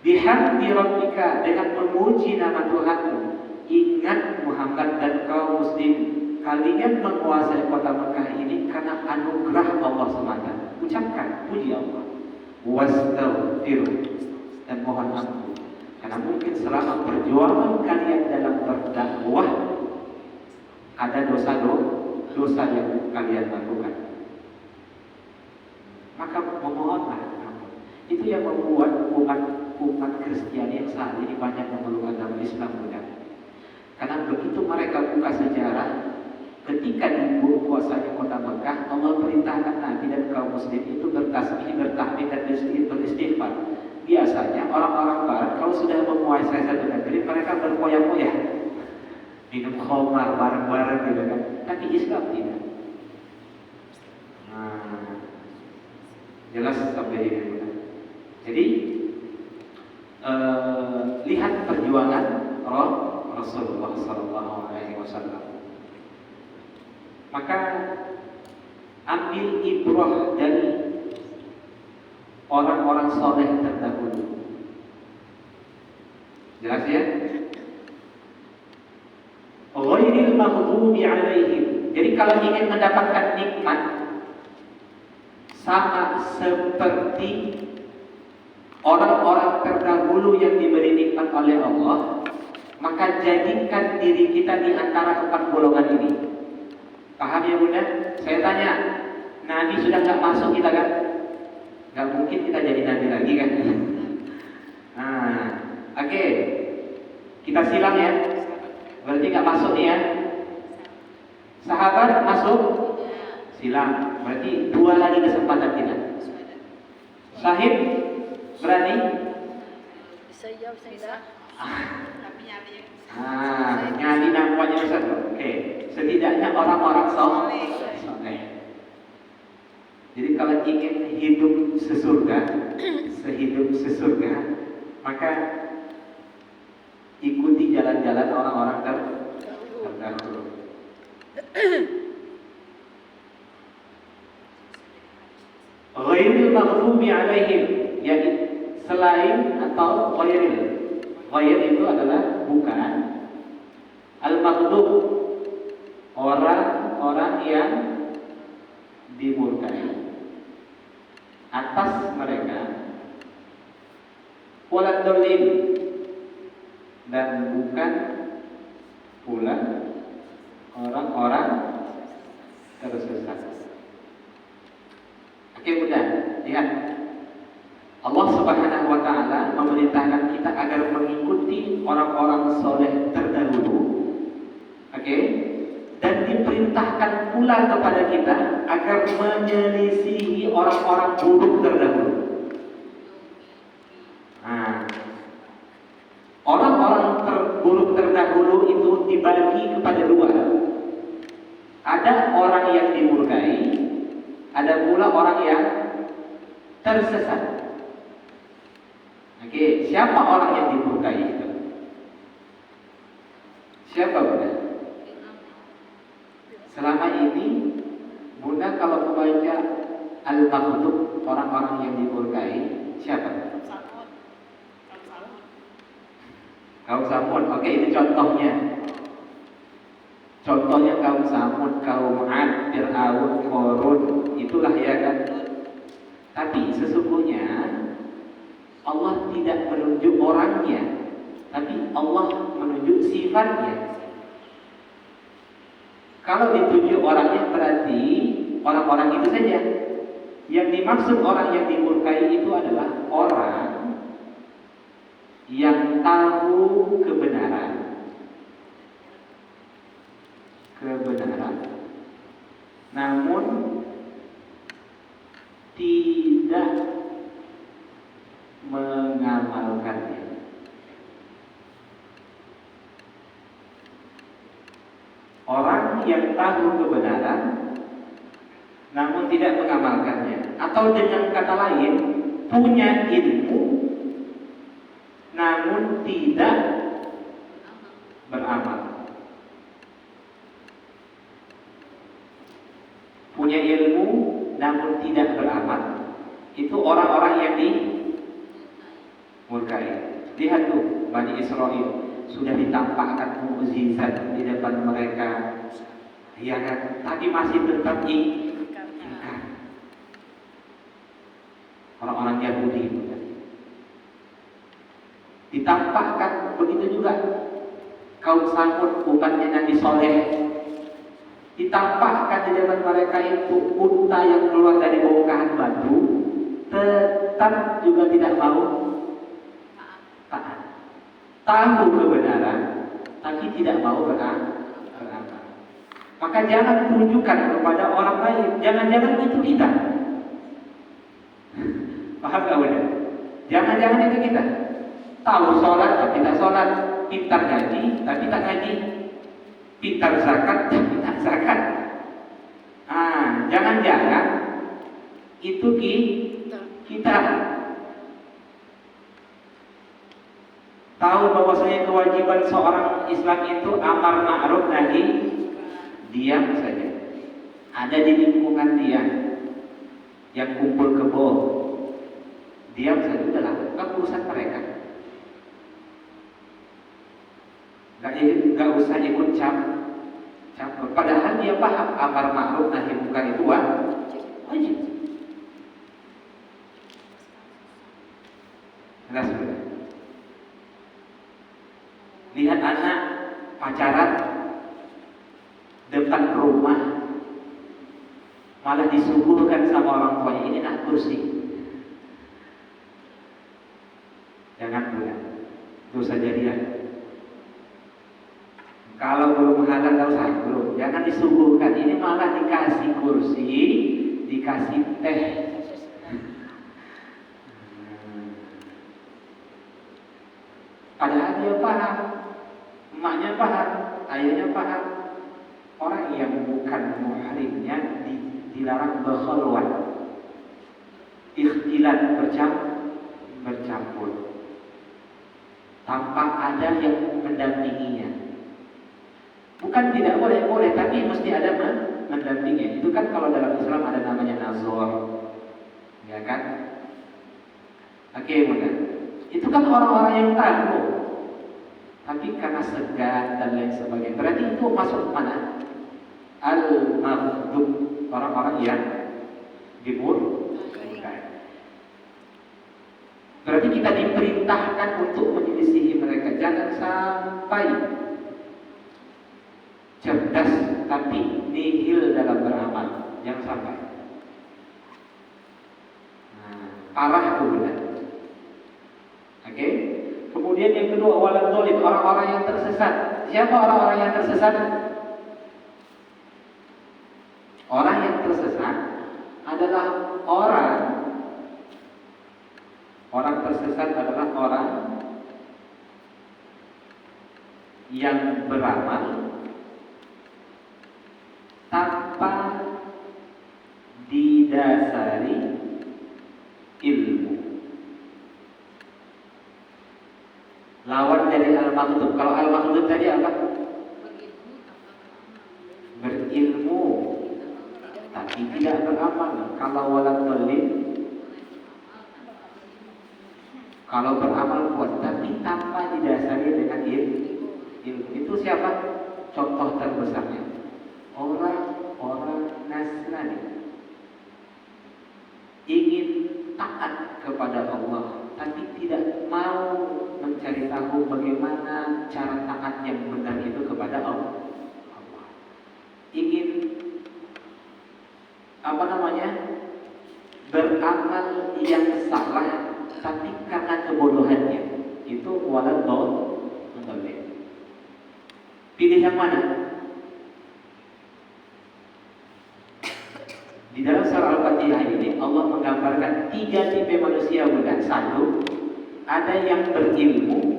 Bihamdi rabbika, dengan memuji nama Tuhanmu. Ingat Muhammad dan kaum muslim, kalian menguasai kota Mekah ini karena anugerah Allah semata. Ucapkan puji Allah. Wastaghfir, dan mohon ampun. Karena mungkin selama perjuangan kalian dalam berdakwah ada dosa yang kalian lakukan. Maka memohonlah ampun. Itu yang membuat umat Kristiani yang saat ini banyak memeluk agama Islam, bukan? Karena begitu mereka buka sejarah, ketika dikuasai kota Mekah, Allah perintahkan Nabi dan kaum muslim itu bertasbih, bertahmid dan beristighfar. Biasanya orang-orang barat kalau sudah menguasai satu negeri, mereka berpoya-poya, minum khamar bareng-bareng gitu kan. Tapi Islam tidak. Jelas sampai ini. Jadi lihat perjuangan Rasulullah SAW. Maka ambil ibrah dari orang-orang soleh terdahulu. Jelas ya? Ghairil maghdubi alaihim. Jadi kalau ingin mendapatkan nikmat, sama seperti orang-orang terdahulu yang diberi nikmat oleh Allah, maka jadikan diri kita di antara 4 golongan ini. Paham ya Bunda? Saya tanya, Nabi sudah nggak masuk kita kan? Nggak mungkin kita jadi Nabi lagi kan? Oke. Kita silang ya. Berarti nggak masuk nih ya. Sahabat masuk? Silam. Berarti 2 lagi kesempatan kita. Sahib, berani? Bisa ya, bisa enggak? Tapi nyari yang Nyali nampaknya Ustaz. Oke. Setidaknya orang-orang soleh. Jadi kalau ingin hidup sehidup sesurga, maka ikuti jalan-jalan orang-orang terdahulu. Ghairil maghdubi alaihim, yaitu selain atau ghairil. Ghair itu adalah bukan. Al-maghdub, orang-orang yang dimurkai atas mereka. Waladolin, dan bukan pula orang-orang tersesat. Oke, mudah. Lihat, Allah Subhanahu wa Ta'ala memerintahkan kita agar mengikuti orang-orang soleh terdahulu. Oke, dan diperintahkan pula kepada kita agar menyelisihi orang-orang buruk terdahulu. Nah, orang-orang buruk terdahulu itu dibagi kepada 2. Ada orang yang dimurkai, ada pula orang yang tersesat. Oke, siapa orang yang dimurkai itu? Siapa Bunda? Selama ini Bunda kalau membaca Al-Maghdub, orang-orang yang dimurkai, siapa? Kaum Samud. Oke, itu contohnya. Contohnya kaum Samud, kaum Ad, Fir'aun, Qarun, itulah ya kan. Tapi sesungguhnya Allah tidak menunjuk orangnya, tapi Allah menunjuk sifatnya. Kalau ditunjuk orangnya berarti orang-orang itu saja. Yang dimaksud orang yang dimurkai itu adalah orang yang tahu kebenaran, namun tidak mengamalkannya. Orang yang tahu kebenaran namun tidak mengamalkannya, atau dengan kata lain punya ilmu namun tidak beramal. Punya ilmu namun tidak beramal, itu orang-orang yang dimurkai. Lihat tuh, Bani Israel sudah ditampakkan mukjizat di depan mereka, ya kan? Tapi masih tetap ingkar. Orang-orang Yahudi itu kan ditampakkan. Begitu juga kaum Samud, umatnya Nabi Soleh, ditampakkan di depan mereka itu unta yang keluar dari bongkahan batu, tetap juga tidak mau taat. Tahu kebenaran tapi tidak mau beramal. Maka jangan tunjukkan kepada orang lain, jangan-jangan itu kita. Paham gak Bunda? Jangan-jangan itu kita. Tahu sholat tapi tak sholat, pintar ngaji tapi tak ngaji, pintar zakat tapi tak zakat. Jangan-jangan itu kita. Tahu bahwasanya kewajiban seorang Islam itu amar ma'ruf nahi, diam saja. Ada di lingkungan dia yang kumpul kebo, diam saja, udahlah, bukan urusan mereka. Gak usah ikut campur. Padahal dia paham amar ma'ruf nahi munkar itu wajib. Jelas sudah. Lihat anak pacaran depan rumah, malah disuguhkan sama orang tuanya, ini nak kursi. Jangan buat dosa jariah. Kalau belum halal nggak usah dulu, jangan disuguhkan. Ini malah dikasih kursi, dikasih teh. Padahal dia paham, emaknya paham, ayahnya paham. Orang yang bukan muhrimnya dilarang berkhalwat, ikhtilat bercampur, tanpa ada yang mendampinginya. Bukan tidak boleh, tapi mesti ada mendampingi. Itu kan kalau dalam Islam ada namanya nazar, ya kan? Oke, benar. Itu kan orang-orang yang tahu, tapi karena segan dan lain sebagainya. Berarti itu masuk mana? Al-maghdub, orang-orang yang dimurkai. Berarti kita diperintahkan untuk menyelisihi mereka. Jangan sampai cerdas tapi nihil dalam beramal. Jangan sampai. Parah itu benar. Oke. Kemudian yang kedua, walad dhalin, orang-orang yang tersesat. Siapa orang-orang yang tersesat? Orang yang tersesat adalah orang tersesat adalah orang yang beramal tanpa didasari ilmu. Lawan dari al-maghdub. Kalau al-maghdub tadi apa? Berilmu tapi tidak beramal. Kalau walad dhalin, kalau beramal kuat tapi tanpa didasari dengan ilmu. Itu siapa? Contoh terbesarnya orang-orang Nasrani ingin taat kepada Allah tapi tidak mau mencari tahu bagaimana cara taat yang benar itu kepada Allah. Ingin beramal yang salah tapi karena kebodohannya. Itu walad dhalin. Pilih yang mana? Di dalam surah Al-Fatihah ini Allah menggambarkan 3 tipe manusia muda. 1, ada yang berilmu,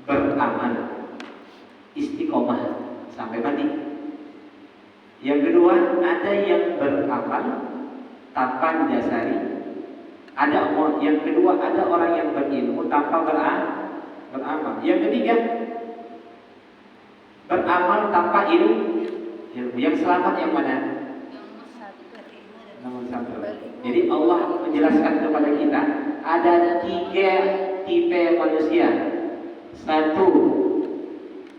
beramal, istiqomah sampai mati. Yang kedua, ada yang beramal tanpa didasari. Yang kedua, ada orang yang berilmu tanpa beramal. Yang ketiga, beramal tanpa ilmu. Yang selamat yang mana? Nomor 1. Jadi Allah menjelaskan kepada kita ada 3 tipe manusia. 1,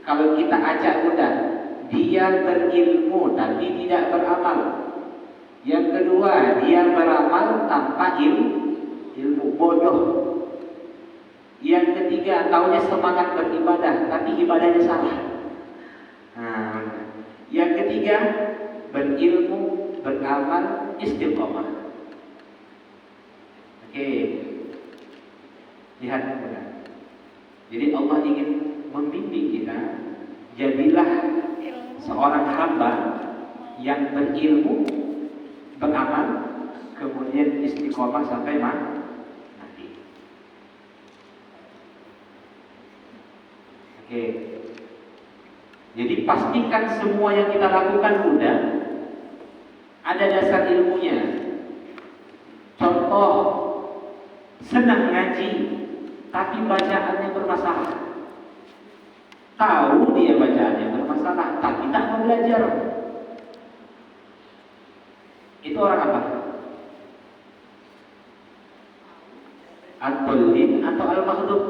kalau kita acak mudah, dia berilmu tapi tidak beramal. Yang kedua, dia beramal tanpa ilmu, bodoh. Yang ketiga, taunya semangat beribadah tapi ibadahnya salah. Yang ketiga, berilmu, beramal, istiqomah. Oke. Lihat benar. Jadi Allah ingin membimbing kita, jadilah seorang hamba yang berilmu, beramal, kemudian istiqomah sampai mati. Oke. Jadi pastikan semua yang kita lakukan mudah ada dasar ilmunya. Contoh, senang ngaji tapi bacaannya bermasalah. Tahu dia bacaannya bermasalah tapi tak mau belajar. Itu orang apa? Al-dhalin atau al-maghdub?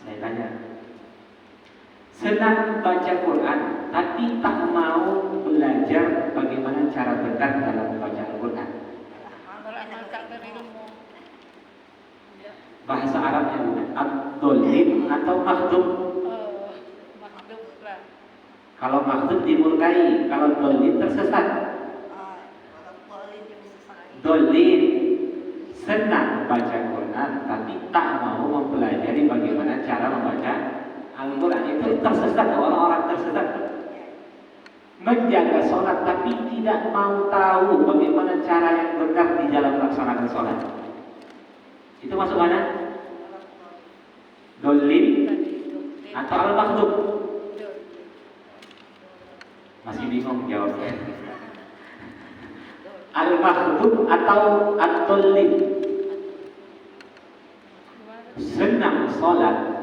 Saya tanya. Senang baca Quran tapi tak mau belajar bagaimana cara benar dalam membaca Al-Quran. Bahasa Arabnya ad-dhalin atau maghdub? Kalau maghdub dimurkai, kalau dhalin tersesat. Dhalin senang baca Quran tapi tak mau mempelajari bagaimana cara membaca Al-Quran itu tersesat, orang-orang tersesat menjaga sholat tapi tidak mau tahu bagaimana cara yang benar di dalam melaksanakan sholat. Itu masuk mana? Dolim atau al-makhdub? Masih bingung jawabnya. Al-makhdub atau ad-dolim? Senang sholat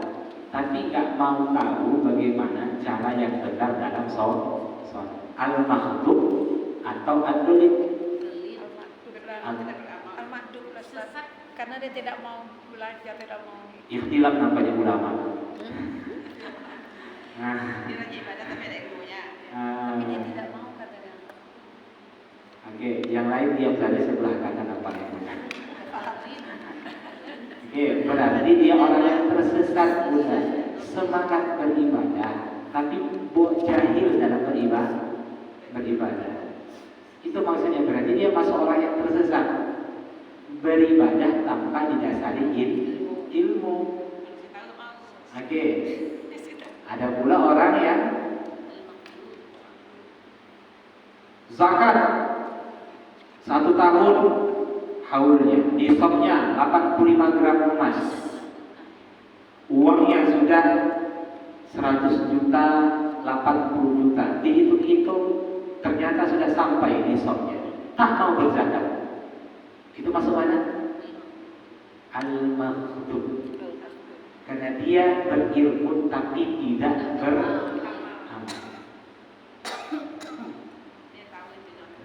tapi nggak mau tahu bagaimana cara yang benar dalam sholat. Al-makhdub atau ad-dolim? Al-Mahdub karena dia tidak mau belajar, tidak mau. Ikhtilaf nampaknya ulama. Nah, Dia lagi ibadah tapi ada ilmunya. Dia tidak mau katanya. Oke, yang lain diam saja sebelah kanan apa yang benar. Oke, berarti dia orang yang tersesat benar, semangat beribadah, tapi jahil dalam beribadah. Itu maksudnya berarti dia masuk orang yang tersesat, beribadah tanpa didasari ilmu. Oke, ada pula orang yang zakat 1 tahun haulnya, nisabnya 85 gram emas, uangnya sudah 100 juta, 80 juta, dihitung-hitung ternyata sudah sampai nisabnya, tak mau berzakat. Itu masuk mana? Al-makhdub. Karena dia berilmu tapi tidak beramal.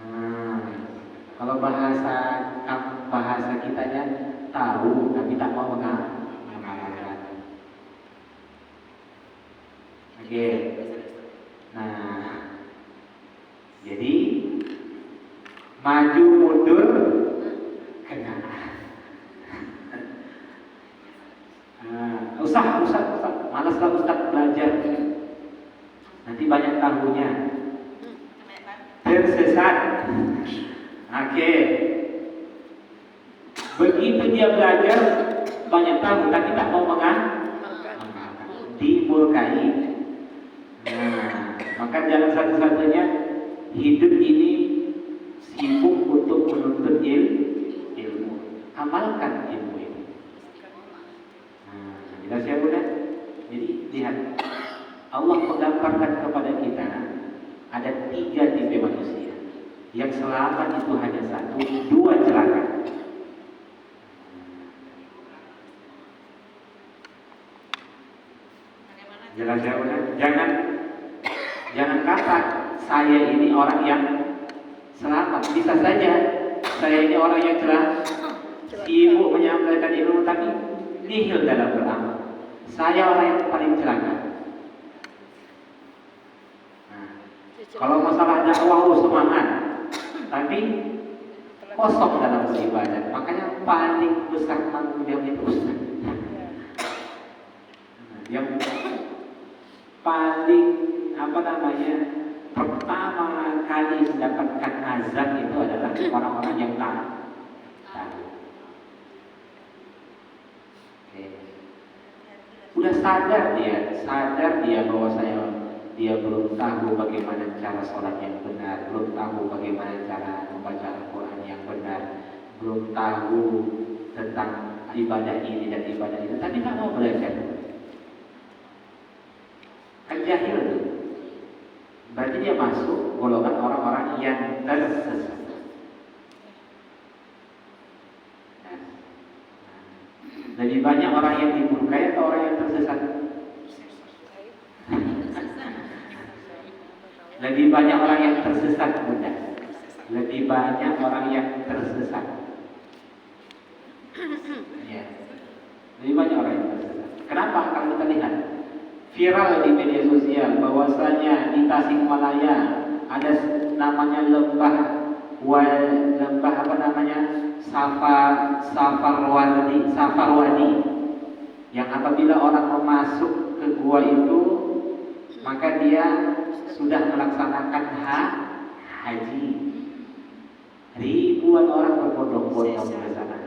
Nah, kalau bahasa kitanya tahu tapi tak mau mengamalkan. Oke. Nah, jadi maju mundur kena. Usah, malaslah Ustaz belajar. Nanti banyak tahunya. Tersesat. Oke. Begitu dia belajar banyak tahu tapi tak mau mengamalkan. Dimurkai. Nah, maka jalan satu-satunya hidup ini sibuk untuk menuntut ilmu. Amalkan ilmu ini. Jelas ya Bunda? Jadi lihat, Allah menggambarkan kepada kita ada 3 tipe manusia. Yang selamat itu hanya 1, 2 celaka. Jelas ya Bunda? Jangan kata saya ini orang yang selamat. Bisa saja saya ini orang yang sibuk menyampaikan ilmu tapi nihil dalam beramal. Saya orang yang paling celaka. Nah, kalau masalah dakwah semangat, tapi kosong dalam beribadah. Makanya paling besar tanggung jawab itu Ustaz. Yang paling pertama kali mendapatkan azab itu adalah orang-orang yang tahu. Udah sadar dia bahwa dia belum tahu bagaimana cara sholat yang benar, belum tahu bagaimana cara membaca Al-Quran yang benar, belum tahu tentang ibadah ini dan ibadah itu, tapi nggak mau belajar. Kan jahil tuh. Berarti dia masuk golongan orang-orang yang tersesat. Lebih banyak orang yang dimurkai atau orang yang tersesat? Lebih banyak orang yang tersesat, Bunda. Lebih banyak orang yang tersesat. Ya. Lebih banyak orang yang tersesat. Kenapa? Kalau kita lihat viral di media sosial bahwasanya di Tasikmalaya ada namanya lembah Safarwadi, yang apabila orang masuk ke gua itu maka dia sudah melaksanakan haji. Ribuan orang berbondong-bondong ke sana.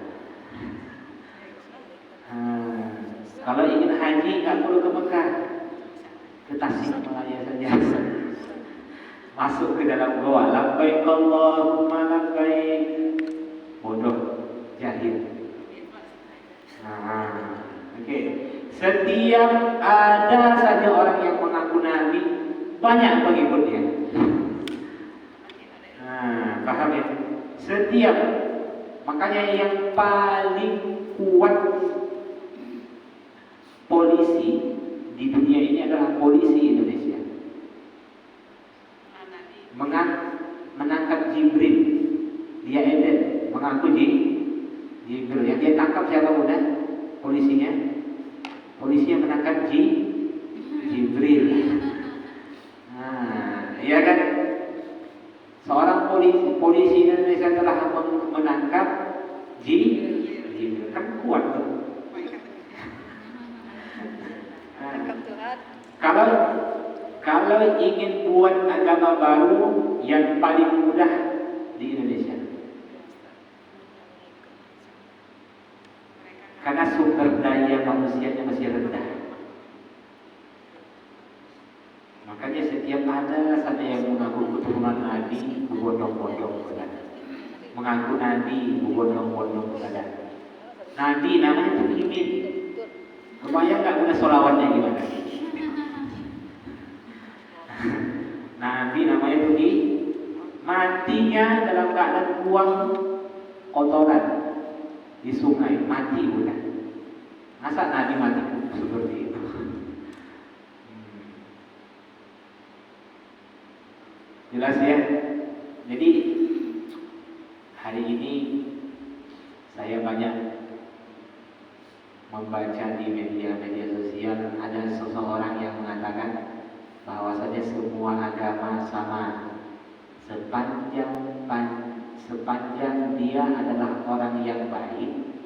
Kalau ingin haji nggak perlu ke Mekah, ke Tasikmalaya saja. Masuk ke dalam goa, labbaik Allahumma labbaik. Bodoh, jahil. Nah, oke. Setiap ada saja orang yang mengaku nabi, banyak pengikutnya. Nah, paham ya? Setiap, makanya yang paling kuat polisi di dunia ini adalah polisi Indonesia. Menangkap Jibril, dia Eden, mengaku Jibril. Yang dia tangkap siapa muda? Polisinya menangkap Jibril. Nah, iya kan? Seorang polisi Indonesia telah menangkap Jibril. Kan kuat tuh. Tangkap Tuhan. Kalau ingin buat agama baru yang paling mudah di Indonesia, karena sumber daya manusianya masih rendah, makanya setiap ada saja yang mengaku keturunan Nabi, berbondong-bondong kepada, mengaku Nabi, berbondong-bondong kepada. Nabi namanya itu Imin. Kebayang nggak punya sholawatnya gimana? Nabi namanya itu matinya dalam keadaan buang kotoran di sungai, mati udah. Masa Nabi mati seperti itu? Jelas ya? Jadi hari ini saya banyak membaca di media sosial, ada seseorang yang mengatakan bahwasanya semua agama sama sepanjang dia adalah orang yang baik,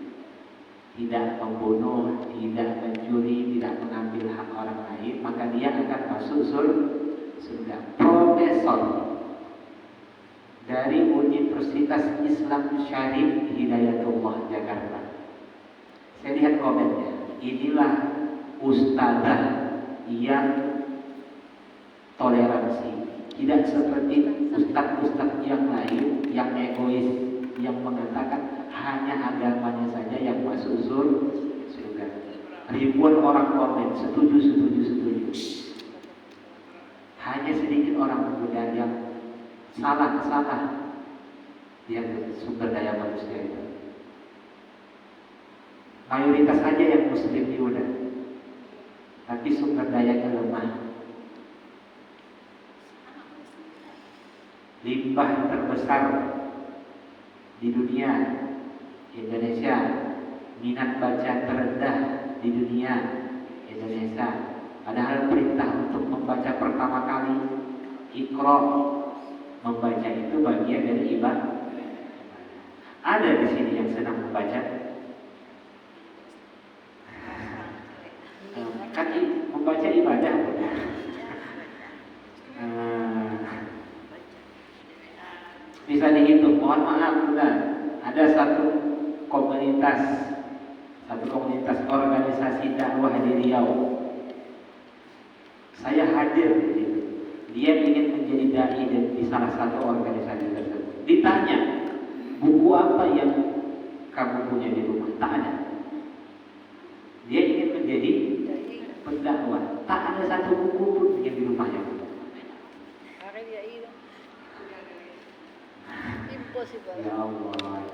tidak membunuh, tidak mencuri, tidak mengambil hak orang lain, maka dia akan masuk surga. Profesor dari Universitas Islam Syarif Hidayatullah Jakarta, saya lihat komennya, inilah ustazah yang toleransi, tidak seperti ustaz-ustaz yang lain yang egois, yang mengatakan hanya agamanya saja yang masuk surga. Ribuan orang komen setuju. Hanya sedikit orang kemudian yang salah dia sumber daya manusia itu. Mayoritas saja yang muslim ini udah, tapi sumber dayanya lemah. Limbah terbesar di dunia Indonesia, minat baca terendah di dunia Indonesia. Padahal perintah untuk membaca pertama kali Iqra, membaca itu bagian dari ibadah. Ada di sini yang senang membaca? Kan membaca ibadah. Bisa dihitung, mohon maaf bukan. Ada satu komunitas organisasi dakwah di Riau. Saya hadir di situ. Dia ingin menjadi dai di salah satu organisasi tersebut. Ditanya, buku apa yang kamu punya di rumah? Tak ada. Dia ingin menjadi pendakwah. Tak ada satu buku pun yang di rumahnya. Impossible. Ya Allah.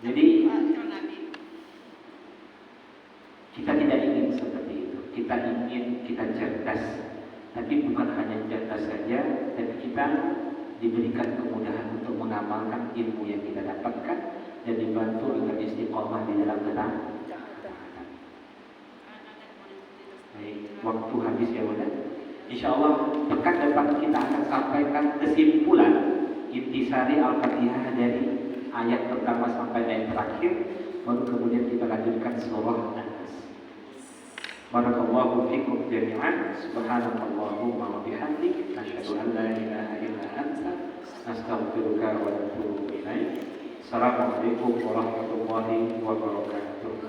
Jadi kita tidak ingin seperti itu. Kita ingin kita cerdas, tapi bukan hanya cerdas saja, tapi kita diberikan kemudahan untuk mengamalkan ilmu yang kita dapatkan dan dibantu agar istiqomah di dalam ketaatan. Baik, waktu habis ya Bunda. Insyaallah pekan depan kita akan sampaikan kesimpulan intisari Al-Fatihah dari ayat pertama sampai ayat terakhir, baru kemudian kita lanjutkan surah An-Nas. Barakallahu fikum jami'an. Subhanakallahumma wa bihamdik, nasyhadu an la ilaha illa anta, nastaghfiruka wa natubu ilaik. Assalamualaikum warahmatullahi wabarakatuh.